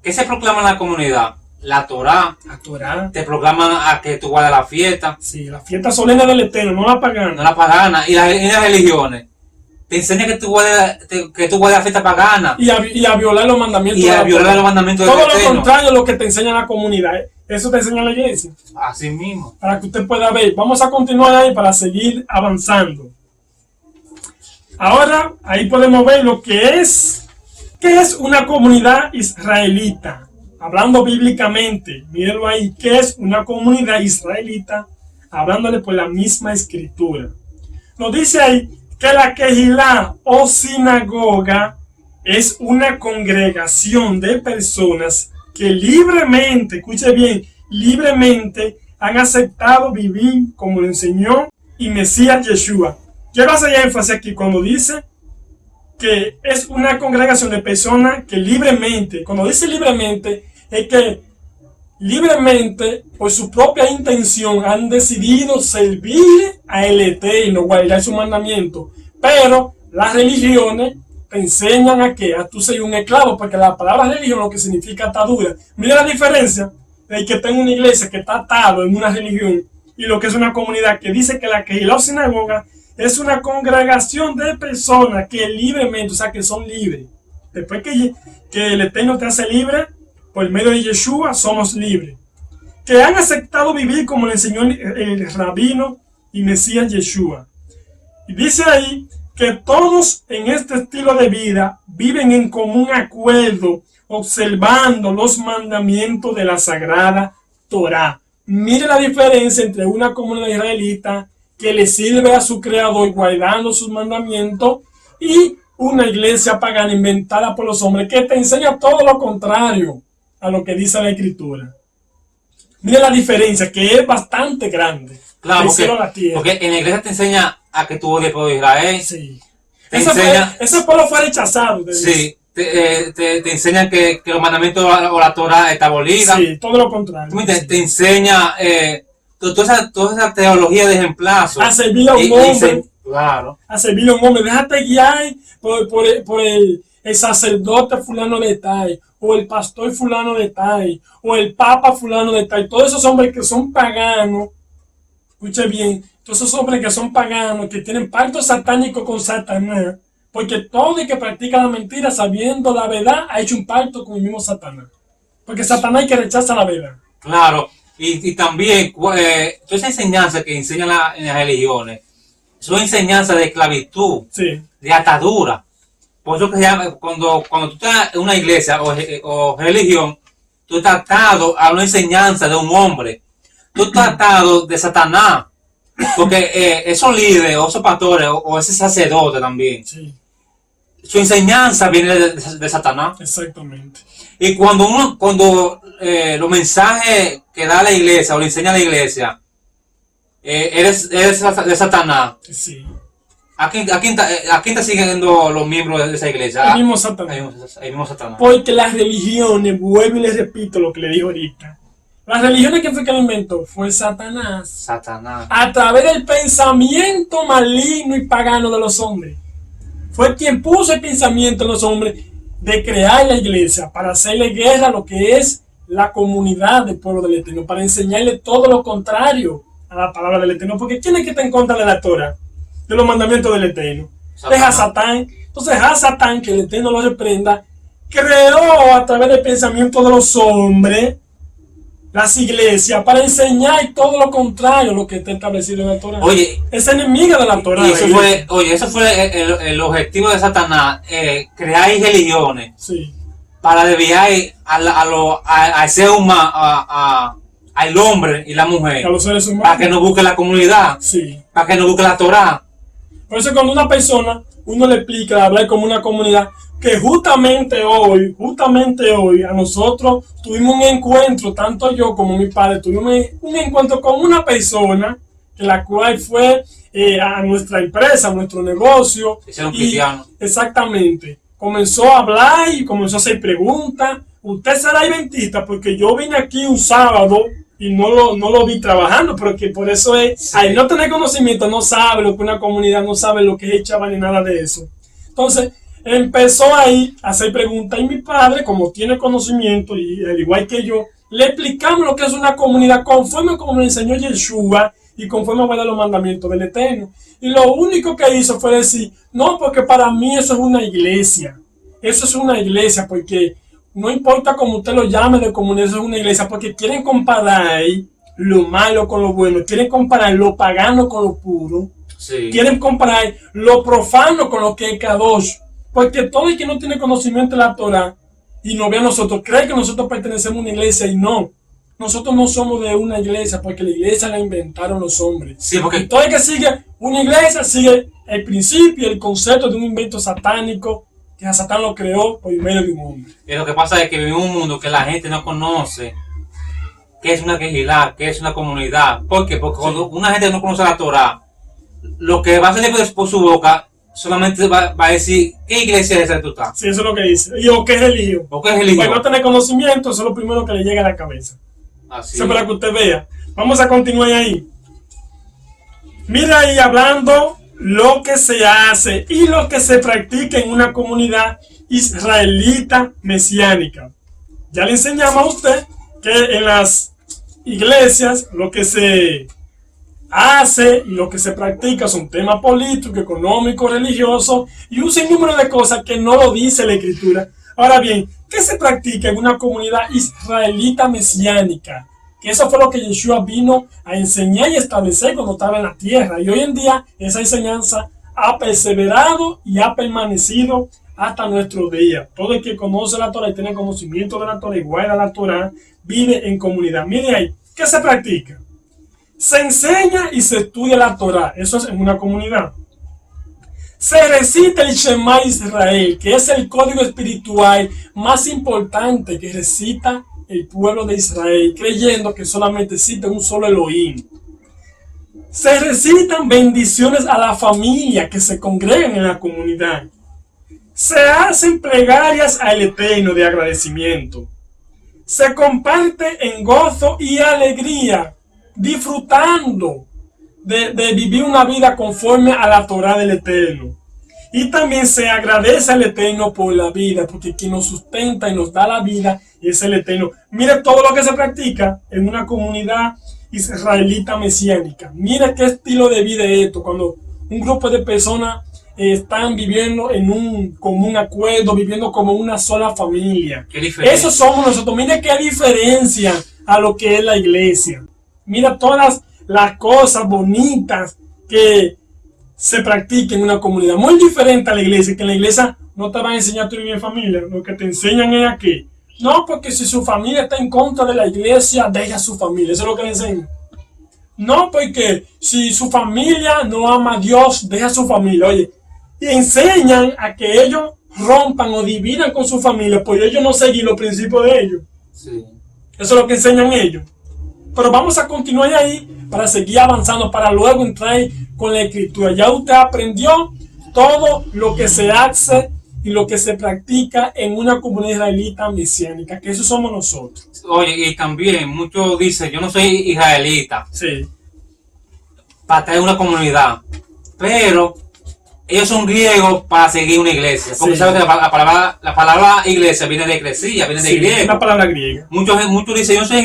¿qué se proclama en la comunidad? La Torá. La Torá. Te proclaman a que tú guardas la fiesta. Sí, la fiesta solemne del Eterno, no la pagana. No la pagana. Y las religiones te enseñan que tú guardas la fiesta pagana. Y a violar los mandamientos. Y a violar los mandamientos del Eterno. Todo lo contrario a lo que te enseña la comunidad. Eso te enseña la iglesia. Así mismo. Para que usted pueda ver. Vamos a continuar ahí para seguir avanzando. Ahora, ahí podemos ver lo que es. ¿Qué es una comunidad israelita? Hablando bíblicamente, mírenlo ahí. ¿Qué es una comunidad israelita? Hablándole por la misma escritura. Nos dice ahí que la Kehilá o sinagoga es una congregación de personas que libremente, escuche bien, libremente han aceptado vivir como lo enseñó y Mesías Yeshua. Quiero hacer énfasis aquí cuando dice que es una congregación de personas que libremente, cuando dice libremente, es que libremente, por su propia intención, han decidido servir a el Eterno, guardar su mandamiento. Pero las religiones te enseñan a que a tú ser un esclavo, porque la palabra religión lo que significa atadura. Mira la diferencia de que tengo una iglesia que está atado en una religión y lo que es una comunidad que dice que la Kehilá o sinagoga es una congregación de personas que libremente, o sea, que son libres. Después que el Eterno te hace libre, por medio de Yeshua somos libres. Que han aceptado vivir como le enseñó el rabino y Mesías Yeshua. Y dice ahí que todos en este estilo de vida viven en común acuerdo, observando los mandamientos de la Sagrada Torá. Mire la diferencia entre una comunidad israelita que le sirve a su creador guardando sus mandamientos y una iglesia pagana inventada por los hombres que te enseña todo lo contrario a lo que dice la escritura. Mire la diferencia, que es bastante grande. Claro, porque en la iglesia te enseña a que tú odies por Israel. Sí. Ese pueblo fue rechazado. Sí. Te enseñan que los mandamientos o la Torah está abolida. Sí, todo lo contrario. Te enseña toda esa teología de reemplazo. A servir a un hombre. Claro. A servir a un hombre. Déjate guiar por el sacerdote fulano de tal, o el pastor fulano de tal, o el papa fulano de tal. Todos esos hombres que son paganos, escuche bien, todos esos hombres que son paganos, que tienen pacto satánico con Satanás, porque todo el que practica la mentira sabiendo la verdad ha hecho un pacto con el mismo Satanás. Porque Satanás es que rechaza la verdad. Claro, y también toda esa enseñanza que enseñan en las religiones, son enseñanzas de esclavitud, sí, de atadura. Por eso que se llama, cuando tú estás en una iglesia o religión, tú estás atado a una enseñanza de un hombre. Tú estás atado de Satanás. Porque esos líderes, o esos pastores, o ese sacerdote también, sí, su enseñanza viene de Satanás. Exactamente. Y cuando los mensajes que da la iglesia o le enseña a la iglesia, eres de Satanás. Sí. ¿A quién está siguiendo los miembros de esa iglesia? El mismo Satanás. El mismo Satanás. Porque las religiones, vuelvo y les repito lo que le digo ahorita. Las religiones, ¿quién fue que lo inventó? Fue Satanás. Satanás. A través del pensamiento maligno y pagano de los hombres. Fue quien puso el pensamiento en los hombres de crear la iglesia para hacerle guerra a lo que es la comunidad del pueblo del Eterno, para enseñarle todo lo contrario a la palabra del Eterno. Porque ¿quién es que está en contra de la Torah? De los mandamientos del Eterno. Deja a Satán. Entonces, Hasatán, que el Eterno lo reprenda, creó a través del pensamiento de los hombres las iglesias para enseñar todo lo contrario a lo que está establecido en la Torah. Oye, es enemiga de la Torah. Y eso fue, oye, eso fue el objetivo de Satanás, crear religiones, sí, para desviar al ser humano, al hombre y la mujer, a los seres humanos, para que no busque la comunidad, sí, para que no busque la Torah. Por eso cuando una persona, uno le explica, hablar como una comunidad, que justamente hoy, a nosotros tuvimos un encuentro, tanto yo como mi padre, tuvimos un encuentro con una persona, que la cual fue a nuestra empresa, a nuestro negocio. Hicieron cristiano. Exactamente. Comenzó a hablar y comenzó a hacer preguntas. Usted será adventista porque yo vine aquí un sábado y no lo vi trabajando, pero que por eso es, sí, al no tener conocimiento, no sabe lo que una comunidad, no sabe lo que es Chava ni nada de eso. Entonces, empezó ahí a hacer preguntas y mi padre, como tiene conocimiento y al igual que yo, le explicamos lo que es una comunidad conforme como le enseñó Yeshua y conforme a los mandamientos del Eterno. Y lo único que hizo fue decir, no, porque para mí eso es una iglesia. Eso es una iglesia porque no importa cómo usted lo llame de comunidad, eso es una iglesia porque quieren comparar lo malo con lo bueno, quieren comparar lo pagano con lo puro, sí, quieren comparar lo profano con lo que es Kadosh. Porque todo el que no tiene conocimiento de la Torah y nos ve a nosotros, cree que nosotros pertenecemos a una iglesia y no. Nosotros no somos de una iglesia porque la iglesia la inventaron los hombres. Sí, porque y todo el que sigue una iglesia sigue el principio, el concepto de un invento satánico que Satán lo creó por medio de un hombre. Y lo que pasa es que vivimos en un mundo que la gente no conoce qué es una quejilá, qué es una comunidad. ¿Por qué? Porque cuando una gente no conoce la Torah, lo que va a salir por su boca solamente va a decir, ¿qué iglesia es esa que tú estás? Sí, eso es lo que dice. Y o qué religión. ¿O qué religión? Pues no tener conocimiento, eso es lo primero que le llega a la cabeza. Así eso es para que usted vea. Vamos a continuar ahí. Mira ahí hablando lo que se hace y lo que se practica en una comunidad israelita mesiánica. Ya le enseñamos a usted que en las iglesias lo que se hace y lo que se practica son temas políticos, económicos, religiosos y un sinnúmero de cosas que no lo dice la escritura. Ahora bien, ¿qué se practica en una comunidad israelita mesiánica? Que eso fue lo que Yeshua vino a enseñar y establecer cuando estaba en la tierra. Y hoy en día esa enseñanza ha perseverado y ha permanecido hasta nuestro día. Todo el que conoce la Torah y tiene conocimiento de la Torah y guarda la Torah vive en comunidad. Mire ahí, ¿qué se practica? Se enseña y se estudia la Torah. Eso es en una comunidad. Se recita el Shema Israel, que es el código espiritual más importante que recita el pueblo de Israel, creyendo que solamente existe un solo Elohim. Se recitan bendiciones a la familia que se congregan en la comunidad. Se hacen plegarias al Eterno de agradecimiento. Se comparte en gozo y alegría, disfrutando de vivir una vida conforme a la Torah del Eterno. Y también se agradece al Eterno por la vida, porque quien nos sustenta y nos da la vida es el Eterno. Mire todo lo que se practica en una comunidad israelita mesiánica. Mire qué estilo de vida es esto, cuando un grupo de personas están viviendo en un común acuerdo, viviendo como una sola familia. Eso somos nosotros. Mire qué diferencia a lo que es la iglesia. Mira todas las cosas bonitas que se practica en una comunidad. Muy diferente a la iglesia, que en la iglesia no te van a enseñar a vivir en familia. Lo que te enseñan es aquí. No, porque si su familia está en contra de la iglesia, deja a su familia. Eso es lo que le enseñan. No, porque si su familia no ama a Dios, deja a su familia. Oye, y enseñan a que ellos rompan o dividan con su familia, por ellos no seguir los principios de ellos. Sí. Eso es lo que enseñan ellos. Pero vamos a continuar ahí para seguir avanzando, para luego entrar con la escritura. Ya usted aprendió todo lo que se hace y lo que se practica en una comunidad israelita mesiánica, que eso somos nosotros. Oye, y también muchos dicen, yo no soy israelita, sí, para estar en una comunidad, pero ellos son griegos para seguir una iglesia, porque sí, sabes que la palabra iglesia viene de eclesia, viene de griego. Es una palabra griega. Muchos dicen, yo soy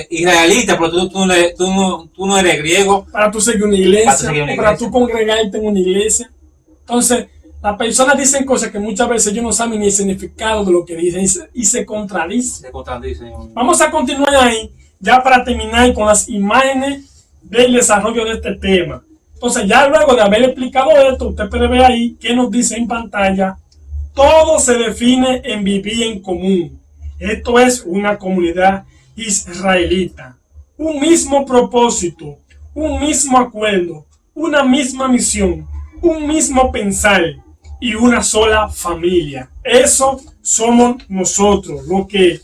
israelita, pero tú no eres griego. Para tú seguir una iglesia, para tú congregarte en una iglesia. Entonces, Las personas dicen cosas que muchas veces ellos no saben ni el significado de lo que dicen y se contradicen. Se contradice. Vamos a continuar ahí, ya para terminar con las imágenes del desarrollo de este tema. Entonces, ya luego de haber explicado esto, usted puede ver ahí que nos dice en pantalla: todo se define en vivir en común. Esto es una comunidad israelita. Un mismo propósito, un mismo acuerdo, una misma misión, un mismo pensar y una sola familia. Eso somos nosotros, los que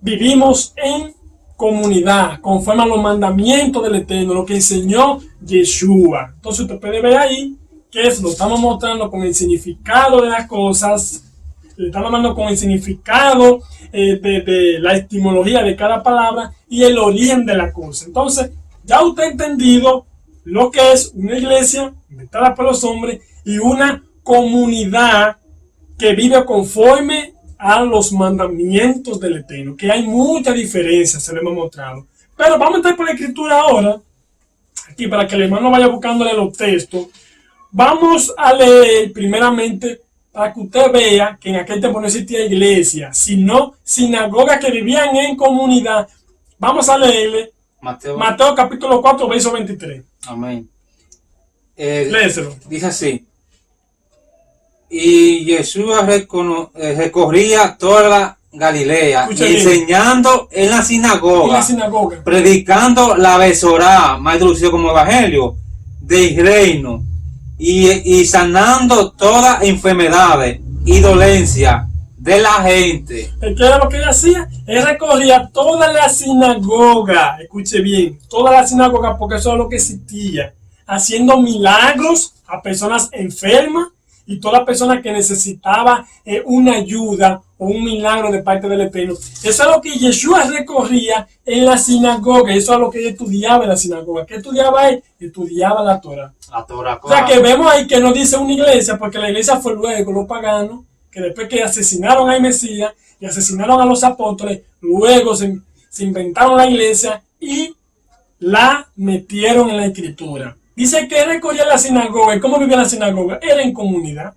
vivimos en comunidad, conforme a los mandamientos del Eterno, lo que enseñó Yeshua. Entonces usted puede ver ahí que lo estamos mostrando con el significado de las cosas, le estamos hablando con el significado de la etimología de cada palabra y el origen de la cosa. Entonces, ya usted ha entendido lo que es una iglesia inventada por los hombres y una comunidad que vive conforme a los mandamientos del Eterno, que hay mucha diferencia, se lo hemos mostrado. Pero vamos a entrar por la escritura ahora, aquí para que el hermano vaya buscándole los textos. Vamos a leer primeramente para que usted vea que en aquel tiempo no existía iglesia, sino sinagogas que vivían en comunidad. Vamos a leerle Mateo capítulo 4, verso 23. Amén. Léeselo. Dice así: y Jesús recorría toda la Galilea, enseñando en la sinagoga, predicando la Besorá, más introducido como evangelio, del reino, y sanando todas enfermedades y dolencias de la gente. ¿Qué era lo que él hacía? Él recorría toda la sinagoga, escuche bien, toda la sinagoga, porque eso es lo que existía, haciendo milagros a personas enfermas y toda persona que necesitaba una ayuda o un milagro de parte del Eterno. Eso es lo que Yeshua recorría en la sinagoga. Eso es lo que él estudiaba en la sinagoga. ¿Qué estudiaba él? Estudiaba la Torah. La Torah, claro. O sea que vemos ahí que no dice una iglesia, porque la iglesia fue luego los paganos, que después que asesinaron al Mesías y asesinaron a los apóstoles, luego se inventaron la iglesia y la metieron en la escritura. Dice que él recorría la sinagoga. ¿Y cómo vivía la sinagoga? Era en comunidad.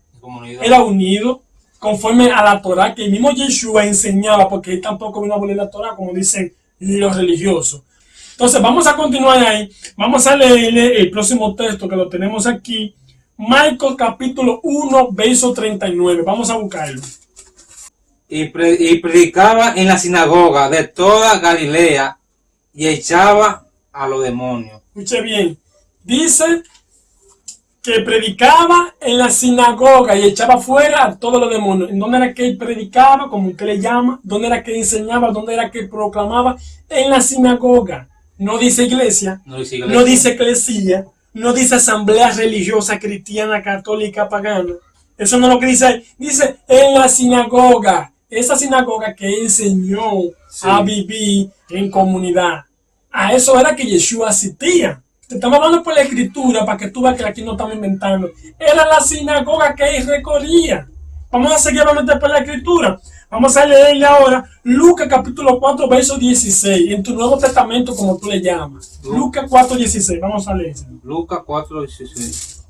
Era unido, conforme a la Torah que el mismo Yeshua enseñaba, porque él tampoco vino a abolir la Torah, como dicen los religiosos. Entonces, vamos a continuar ahí. Vamos a leerle el próximo texto que lo tenemos aquí. Marcos capítulo 1, verso 39. Vamos a buscarlo. Y predicaba en la sinagoga de toda Galilea y echaba a los demonios. Escuche bien. Dice que predicaba en la sinagoga y echaba fuera a todos los demonios. ¿En dónde era que él predicaba, como usted le llama? ¿Dónde era que él enseñaba? ¿Dónde era que él proclamaba? En la sinagoga. No dice iglesia, no dice eclesia, no dice asamblea religiosa cristiana, católica, pagana. Eso no es lo que dice ahí. Dice en la sinagoga. Esa sinagoga que él enseñó a vivir en comunidad. A eso era que Yeshua asistía. Te estamos hablando por la escritura para que tú veas que aquí no estamos inventando. Era la sinagoga que él recorría. Vamos a seguir hablando por la escritura. Vamos a leerle ahora Lucas capítulo 4, verso 16. En tu Nuevo Testamento, como tú le llamas. Lucas 4, 16. Vamos a leer. Lucas 4, 16.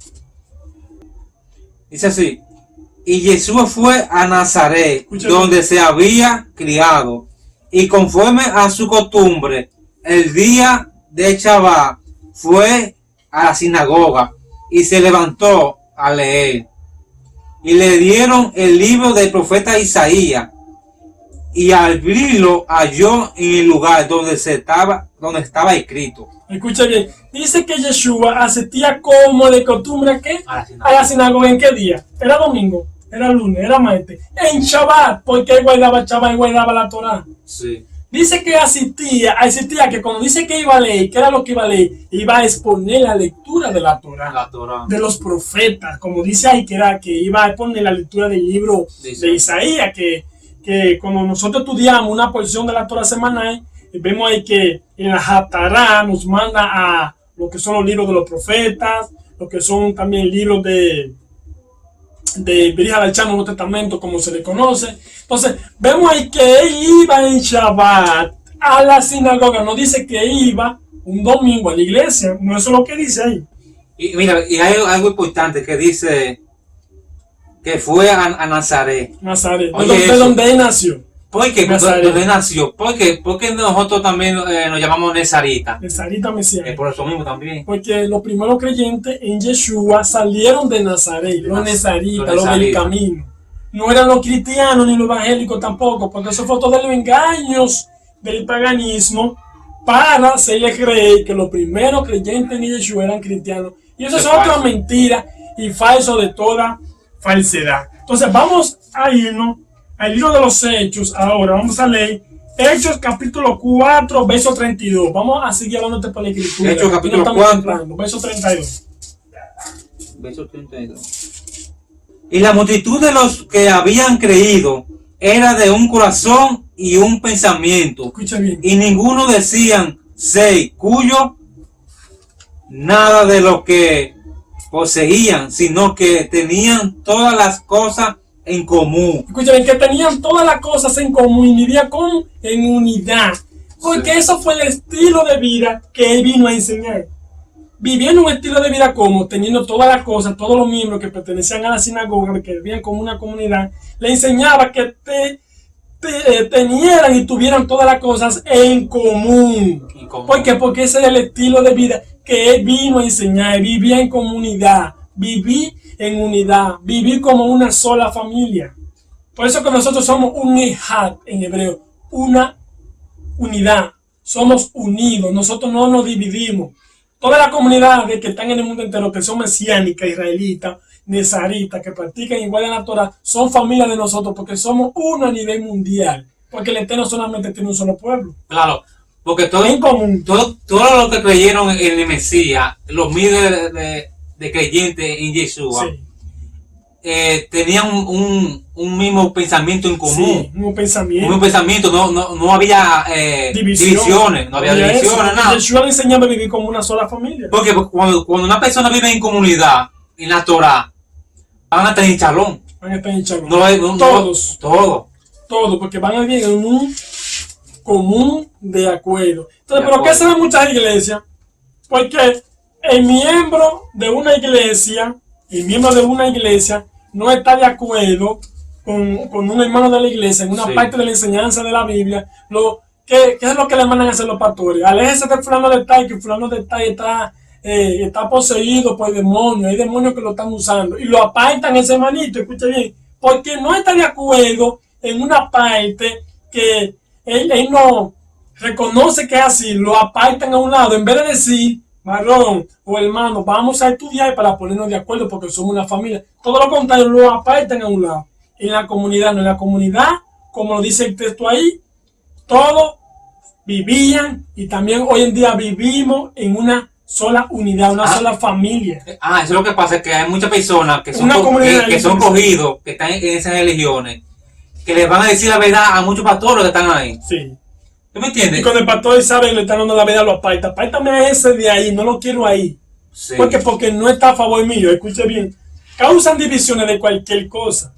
Dice así: y Jesús fue a Nazaret, donde se había criado, y conforme a su costumbre, el día de Shabbat, fue a la sinagoga y se levantó a leer. Y le dieron el libro del profeta Isaías, y al abrirlo halló en el lugar donde estaba escrito. Escucha bien, dice que Yeshua asistía como de costumbre ¿a qué? A la sinagoga. ¿En qué día? Era domingo, era lunes, era martes, en Shabbat, porque él guardaba Shabbat, él guardaba la Torah. Sí. Dice que asistía que cuando dice que iba a leer, ¿qué era lo que iba a leer? Iba a exponer la lectura de la Torah, de los profetas, como dice ahí, que iba a exponer la lectura del libro de Isaías, que cuando nosotros estudiamos una porción de la Torah semanal, vemos ahí que en la Hatará nos manda a lo que son los libros de los profetas, lo que son también libros de Birja del Nuevo Testamento, como se le conoce. Entonces, vemos ahí que él iba en Shabbat a la sinagoga. No dice que iba un domingo a la iglesia. No, eso es lo que dice ahí. Y mira, y hay algo importante que dice que fue a Nazaret. Nazaret. Oye, ¿De eso. dónde él nació? ¿Por qué? Nazaret. ¿Dónde nació? ¿Por qué nosotros también nos llamamos Nezarita? Nezarita Mesías. Por eso mismo también. Porque los primeros creyentes en Yeshua salieron de Nazaret, los nezaritas, los del camino. No eran los cristianos ni los evangélicos tampoco, porque eso fue todo los engaños del paganismo para hacerle creer que los primeros creyentes en Yeshua eran cristianos. Y eso es otra mentira y falso de toda falsedad. Entonces vamos a irnos al libro de los Hechos. Ahora vamos a leer Hechos capítulo 4, verso 32. Vamos a seguir hablando por la escritura. Hechos capítulo 4, verso 32. Verso 32. Y la multitud de los que habían creído era de un corazón y un pensamiento. Escucha bien. Y ninguno decían seis, cuyo nada de lo que poseían, sino que tenían todas las cosas en común. Escucha bien, que tenían todas las cosas en común y vivían en unidad. Porque sí, eso fue el estilo de vida que él vino a enseñar. Viviendo un estilo de vida como, teniendo todas las cosas, todos los miembros que pertenecían a la sinagoga, que vivían como una comunidad, le enseñaba que tenieran y tuvieran todas las cosas en común. ¿Por qué? Porque ese es el estilo de vida que él vino a enseñar. Vivía en comunidad, vivir en unidad, vivir como una sola familia. Por eso que nosotros somos un ejad en hebreo, una unidad. Somos unidos, nosotros no nos dividimos. Todas las comunidades que están en el mundo entero, que son mesiánicas, israelitas, nezaritas, que practican igual en la Torah, son familia de nosotros porque somos uno a nivel mundial. Porque el Eterno solamente tiene un solo pueblo. Claro, porque todo lo que creyeron en el Mesías, los miles de creyentes en Yeshua, sí, tenían un mismo pensamiento en común. Sí, un pensamiento. Un pensamiento, no había divisiones, no había divisiones, nada. Yeshua le enseñaba a vivir como una sola familia. Porque cuando una persona vive en comunidad, en la Torah, van a estar en chalón. Van a estar en chalón. Todos. Todos, porque van a vivir en un común de acuerdo. Entonces, ¿pero qué hacen muchas iglesias? Porque el miembro de una iglesia no está de acuerdo con un hermano de la iglesia en una parte de la enseñanza de la Biblia. ¿Qué es lo que le mandan a hacer los pastores? Aléjese de fulano de tal, que fulano de tal está poseído por demonios. Hay demonios que lo están usando y lo apartan ese hermanito. Escuche bien, porque no está de acuerdo en una parte que él no reconoce que es así, lo apartan a un lado. En vez de decir, varón o hermano, vamos a estudiar para ponernos de acuerdo porque somos una familia, todo lo contrario, lo apartan a un lado. En la comunidad, no, en la comunidad, como lo dice el texto ahí, todos vivían y también hoy en día vivimos en una sola unidad, una sola familia. Eso es lo que pasa, que hay muchas personas que son cogidos, que están en esas religiones, que les van a decir la verdad a muchos pastores que están ahí. Sí. ¿Tú me entiendes? Y cuando el pastor sabe que le están dando la verdad, lo aparta. Apártame a ese de ahí, no lo quiero ahí. Sí. Porque no está a favor mío, escuche bien. Causan divisiones de cualquier cosa.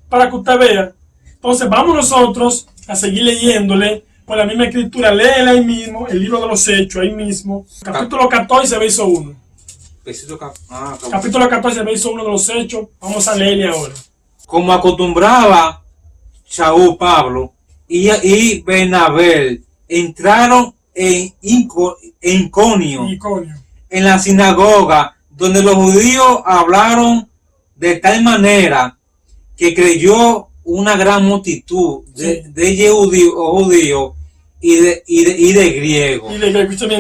Para que usted vea. Entonces vamos nosotros a seguir leyéndole por la misma escritura. Léela ahí mismo, el libro de los Hechos, ahí mismo. Capítulo 14, verso 1. Capítulo 14, verso 1 de los Hechos. Vamos a leerle ahora. Como acostumbraba Saúl, Pablo y Bernabé, entraron en Iconio, en la sinagoga, donde los judíos hablaron de tal manera que creyó una gran multitud de judíos y de griegos.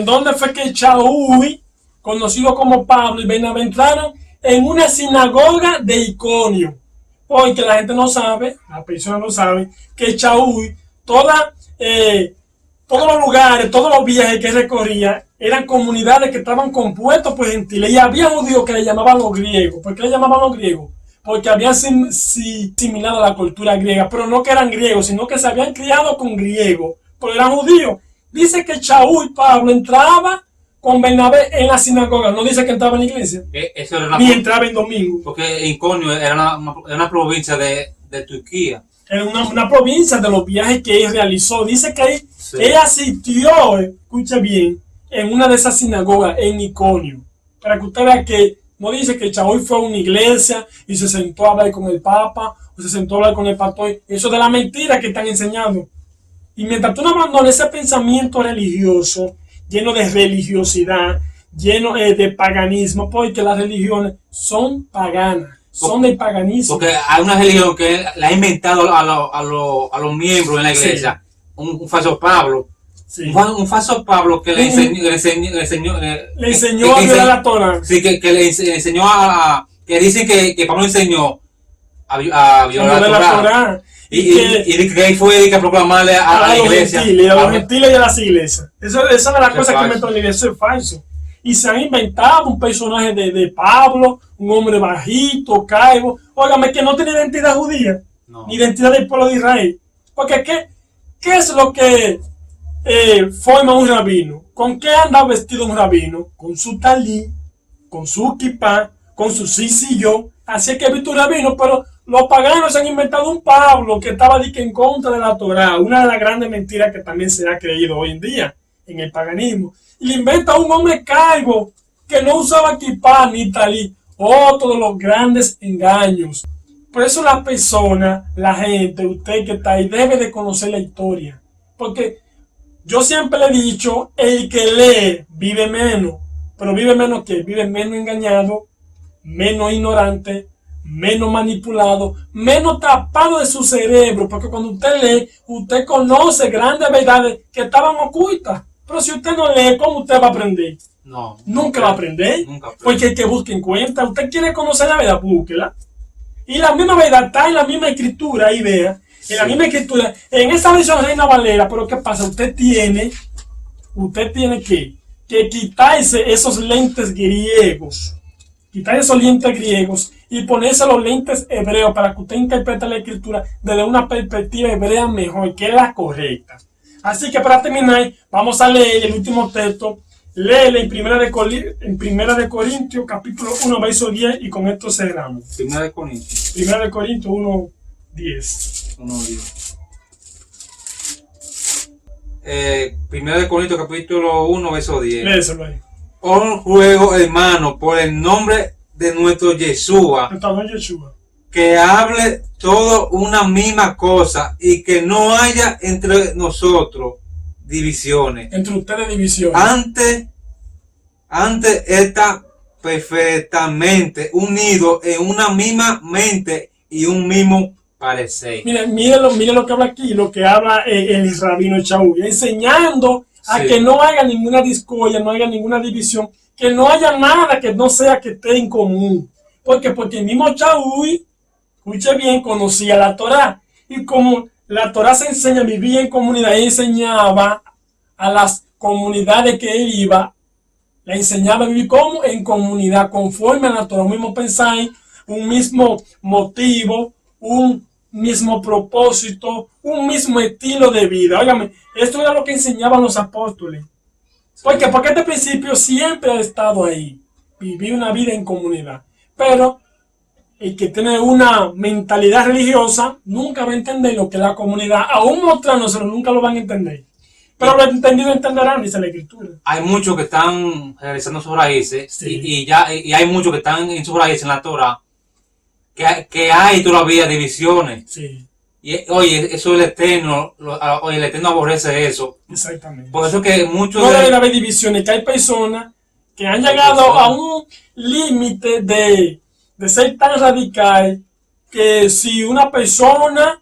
¿Dónde fue que Saúl, conocido como Pablo y Bernabé, entraron? En una sinagoga de Iconio. Porque la gente no sabe, la persona no sabe, que Saúl, todos los lugares, todos los viajes que recorría, eran comunidades que estaban compuestas por gentiles. Y había judíos que le llamaban los griegos. ¿Por qué le llamaban los griegos? Porque habían asimilado a la cultura griega, pero no que eran griegos, sino que se habían criado con griegos, pero eran judíos. Dice que Saúl, Pablo, entraba con Bernabé en la sinagoga, no dice que entraba en la iglesia, ni entraba en domingo. Porque Iconio era una provincia de Turquía. Era una provincia de los viajes que él realizó. Dice que él asistió, escuche bien, en una de esas sinagogas en Iconio, para que usted vea que No dice que Chaui fue a una iglesia y se sentó a hablar con el Papa o se sentó a hablar con el pastor. Eso es de la mentira que están enseñando. Y mientras tú no abandones ese pensamiento religioso, lleno de religiosidad, lleno de paganismo, porque las religiones son paganas, son del paganismo. Porque hay una religión que la ha inventado a los miembros de la iglesia, sí. un falso Pablo. Sí. Un falso Pablo que le enseñó a violar la Torah. Sí, que le enseñó que dicen que Pablo enseñó a violar la Torah. Y que ahí fue que proclamarle a la iglesia. A los gentiles y a las iglesias. Esa es la cosa que me toca. Eso es falso. Y se han inventado un personaje de Pablo, un hombre bajito, calvo. Óigame, que no tiene identidad judía, ni identidad del pueblo de Israel. Porque ¿qué es lo que forma un rabino? ¿Con qué anda vestido un rabino? Con su talí, con su kipá, con su sisilló. Así que he visto un rabino, pero los paganos se han inventado un Pablo que estaba en contra de la Torá. Una de las grandes mentiras que también se ha creído hoy en día en el paganismo. Y le inventa un hombre calvo que no usaba kipá ni talí. Otro de los grandes engaños. Por eso la persona, la gente, usted que está ahí, debe de conocer la historia. Porque yo siempre le he dicho, el que lee vive menos. Pero vive menos que vive menos engañado, menos ignorante, menos manipulado, menos tapado de su cerebro. Porque cuando usted lee, usted conoce grandes verdades que estaban ocultas. Pero si usted no lee, ¿cómo usted va a aprender? No. Nunca va a aprender. Nunca aprende. Porque el que busque encuentra. Usted quiere conocer la verdad, búsquela. Y la misma verdad está en la misma escritura, ahí vea. En la misma escritura, en esa versión Reina Valera, pero ¿qué pasa? Usted tiene que quitarse esos lentes griegos. Quitar esos lentes griegos y ponerse los lentes hebreos para que usted interprete la escritura desde una perspectiva hebrea mejor, que es la correcta. Así que para terminar, vamos a leer el último texto. Léele en Primera de Corintios, capítulo 1, verso 10, y con esto cerramos. Primera de Corintios. Primera de Corintios 1, 10. 1:10. Primera de Corintios, capítulo 1, verso 10. Léeselo ahí. Os ruego, hermano, por el nombre de nuestro Yeshua, que hable todo una misma cosa y que no haya entre nosotros divisiones. Entre ustedes divisiones. Antes está perfectamente unido en una misma mente y un mismo parecer. Mire lo que habla aquí, lo que habla el rabino Chaui, enseñando a que no haya ninguna discordia, no haya ninguna división, que no haya nada que no sea que esté en común. Porque el mismo Chaui, escuche bien, conocía la Torá. Y como la Torá se enseña a vivir en comunidad, él enseñaba a las comunidades que él iba, le enseñaba a vivir como en comunidad, conforme a la Torá, un mismo pensar, un mismo motivo, un mismo propósito, un mismo estilo de vida. Óigame, esto era lo que enseñaban los apóstoles. Porque este principio siempre ha estado ahí, vivir una vida en comunidad. Pero el que tiene una mentalidad religiosa nunca va a entender lo que es la comunidad, aún mostrándoselo, nunca lo van a entender. Pero lo entendido entenderán, dice la escritura. Hay muchos que están realizando sus raíces, sí. y hay muchos que están en sus raíces en la Torah, que hay todavía divisiones. Sí. Y oye, eso es el Eterno, el Eterno aborrece eso. Exactamente. Por eso que muchos... No debe haber divisiones, que hay personas que han llegado a un límite de ser tan radical que si una persona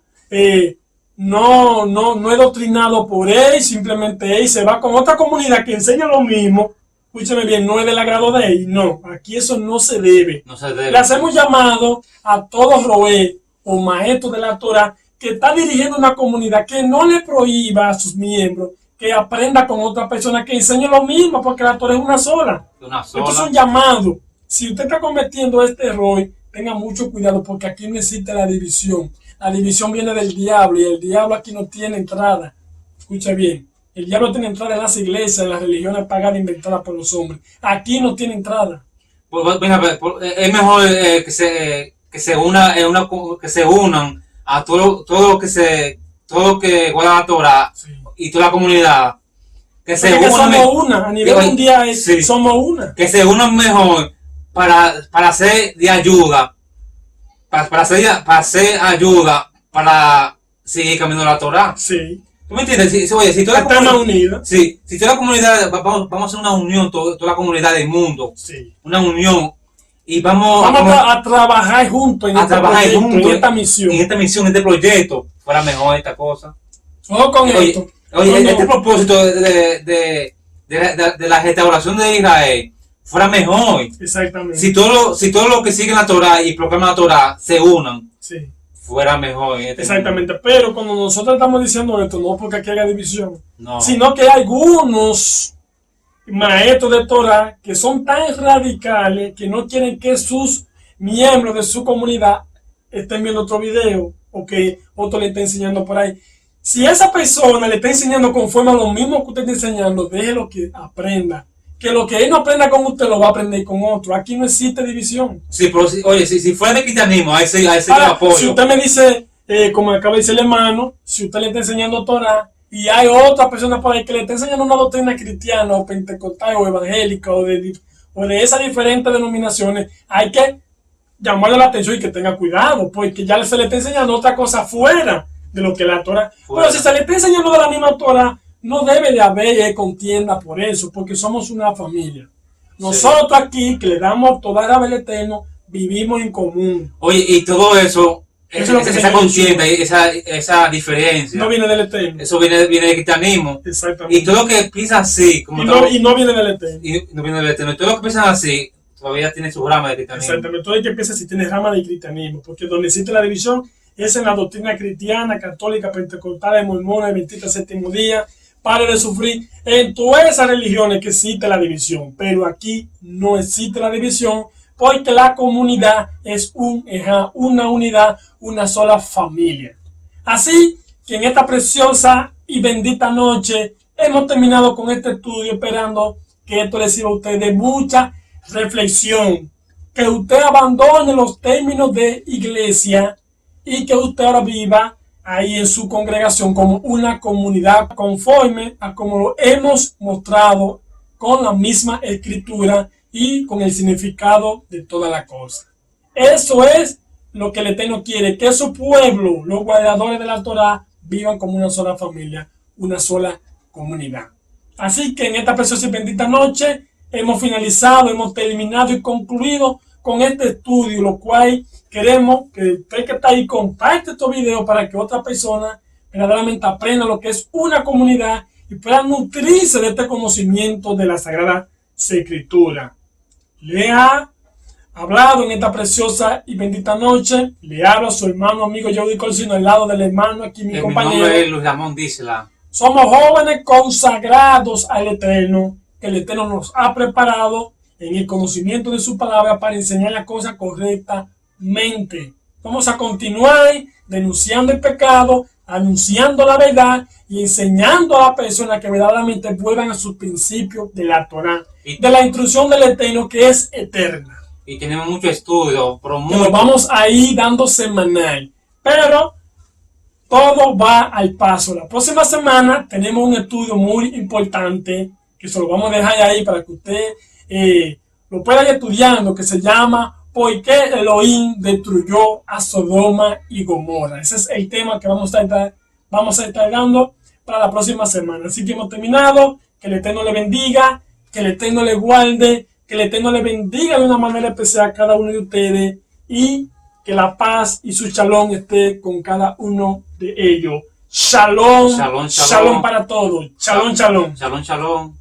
no es doctrinado por él, simplemente él se va con otra comunidad que enseña lo mismo, escúcheme bien, no es del agrado de él. No, aquí eso no se debe. No se debe. Le hacemos llamado a todos roé o maestros de la Torah que está dirigiendo una comunidad que no le prohíba a sus miembros que aprenda con otra persona que enseñe lo mismo, porque la Torah es una sola. Esto es un llamado. Si usted está cometiendo este error, tenga mucho cuidado, porque aquí no existe la división. La división viene del diablo, y el diablo aquí no tiene entrada. Escucha bien, el diablo tiene entrada en las iglesias, en las religiones paganas inventadas por los hombres. Aquí no tiene entrada. Pues, es mejor que se unan a todo que guarda la Torah, sí, y toda la comunidad. Que se unan, somos una, a nivel mundial sí, somos una. Que se unan mejor para ser de ayuda, para ser ayuda para seguir caminando la Torah. Sí. ¿Tú me entiendes? Oye, si toda la Estamos comunidad, unidos. sí, si toda la comunidad, vamos a hacer una unión, toda la comunidad del mundo, Sí. una unión, y vamos a trabajar juntos en en esta misión. En esta misión, en este proyecto, fuera mejor esta cosa. Ojo con esto. Oye, este propósito de la restauración de Israel fuera mejor. Exactamente. Si todos los que siguen la Torah y proclaman la Torah se unan, sí. Fuera mejor. Exactamente. Pero cuando nosotros estamos diciendo esto, no porque aquí haya división, no. Sino que hay algunos maestros de Torah que son tan radicales que no quieren que sus miembros de su comunidad estén viendo otro video o que otro le esté enseñando por ahí. Si esa persona le está enseñando conforme a lo mismo que usted está enseñando, déjelo que aprenda. Que lo que él no aprenda con usted lo va a aprender con otro. Aquí no existe división. Sí, pero si fuera de cristianismo, a ese yo apoyo. Si usted me dice, como acaba de decir el hermano, si usted le está enseñando Torah y hay otra persona por ahí que le está enseñando una doctrina cristiana o pentecostal o evangélica o de esas diferentes denominaciones, hay que llamarle la atención y que tenga cuidado, porque ya se le está enseñando otra cosa fuera de lo que la Torah. Pero si se le está enseñando de la misma Torah, no debe de haber contienda por eso, porque somos una familia. Nosotros aquí, que le damos toda la vida eterno, vivimos en común. Oye, y todo eso esa contienda, esa diferencia, no viene del eterno. Eso viene del cristianismo. Exactamente. Y todo lo que piensa así, como y no viene del eterno. Y no viene del eterno. Y todo lo que piensan así, todavía tiene su rama de cristianismo. Exactamente. Todo el que piensa si tiene rama de cristianismo, porque donde existe la división es en la doctrina cristiana, católica, pentecostal, mormona, adventista, séptimo día. Pare de sufrir. En todas esas religiones que existe la división, pero aquí no existe la división porque la comunidad es una unidad, una sola familia. Así que en esta preciosa y bendita noche hemos terminado con este estudio, esperando que esto les sirva a ustedes de mucha reflexión, que usted abandone los términos de iglesia y que usted ahora viva ahí en su congregación como una comunidad conforme a como lo hemos mostrado con la misma escritura y con el significado de toda la cosa. Eso es lo que el Eterno quiere, que su pueblo, los guardadores de la Torah, vivan como una sola familia, una sola comunidad. Así que en esta preciosa y bendita noche hemos finalizado, hemos terminado y concluido con este estudio, lo cual queremos que usted que está ahí comparte estos videos para que otra persona verdaderamente aprenda lo que es una comunidad y pueda nutrirse de este conocimiento de la Sagrada Escritura. Le ha hablado en esta preciosa y bendita noche, le habla su hermano amigo Jody Colsino al lado del hermano aquí mi compañero. Mi nombre es Luis Ramón Dísela. Somos jóvenes consagrados al Eterno, que el Eterno nos ha preparado en el conocimiento de su palabra para enseñar las cosas correctamente. Vamos a continuar denunciando el pecado, anunciando la verdad y enseñando a las personas que verdaderamente vuelvan a sus principios de la Torah, de la instrucción del Eterno que es eterna. Y tenemos mucho estudio, pero mucho. Lo vamos a ir dando semanal, pero todo va al paso. La próxima semana tenemos un estudio muy importante que se lo vamos a dejar ahí para que usted lo pueda ir estudiando, que se llama ¿Por qué Elohim destruyó a Sodoma y Gomorra? Ese es el tema que vamos a estar dando para la próxima semana. Así que hemos terminado. Que el Eterno le bendiga, que el Eterno le guarde, que el Eterno le bendiga de una manera especial a cada uno de ustedes y que la paz y su shalom esté con cada uno de ellos. Shalom, Shalom, shalom. shalom para todos. Shalom, shalom. Shalom, shalom.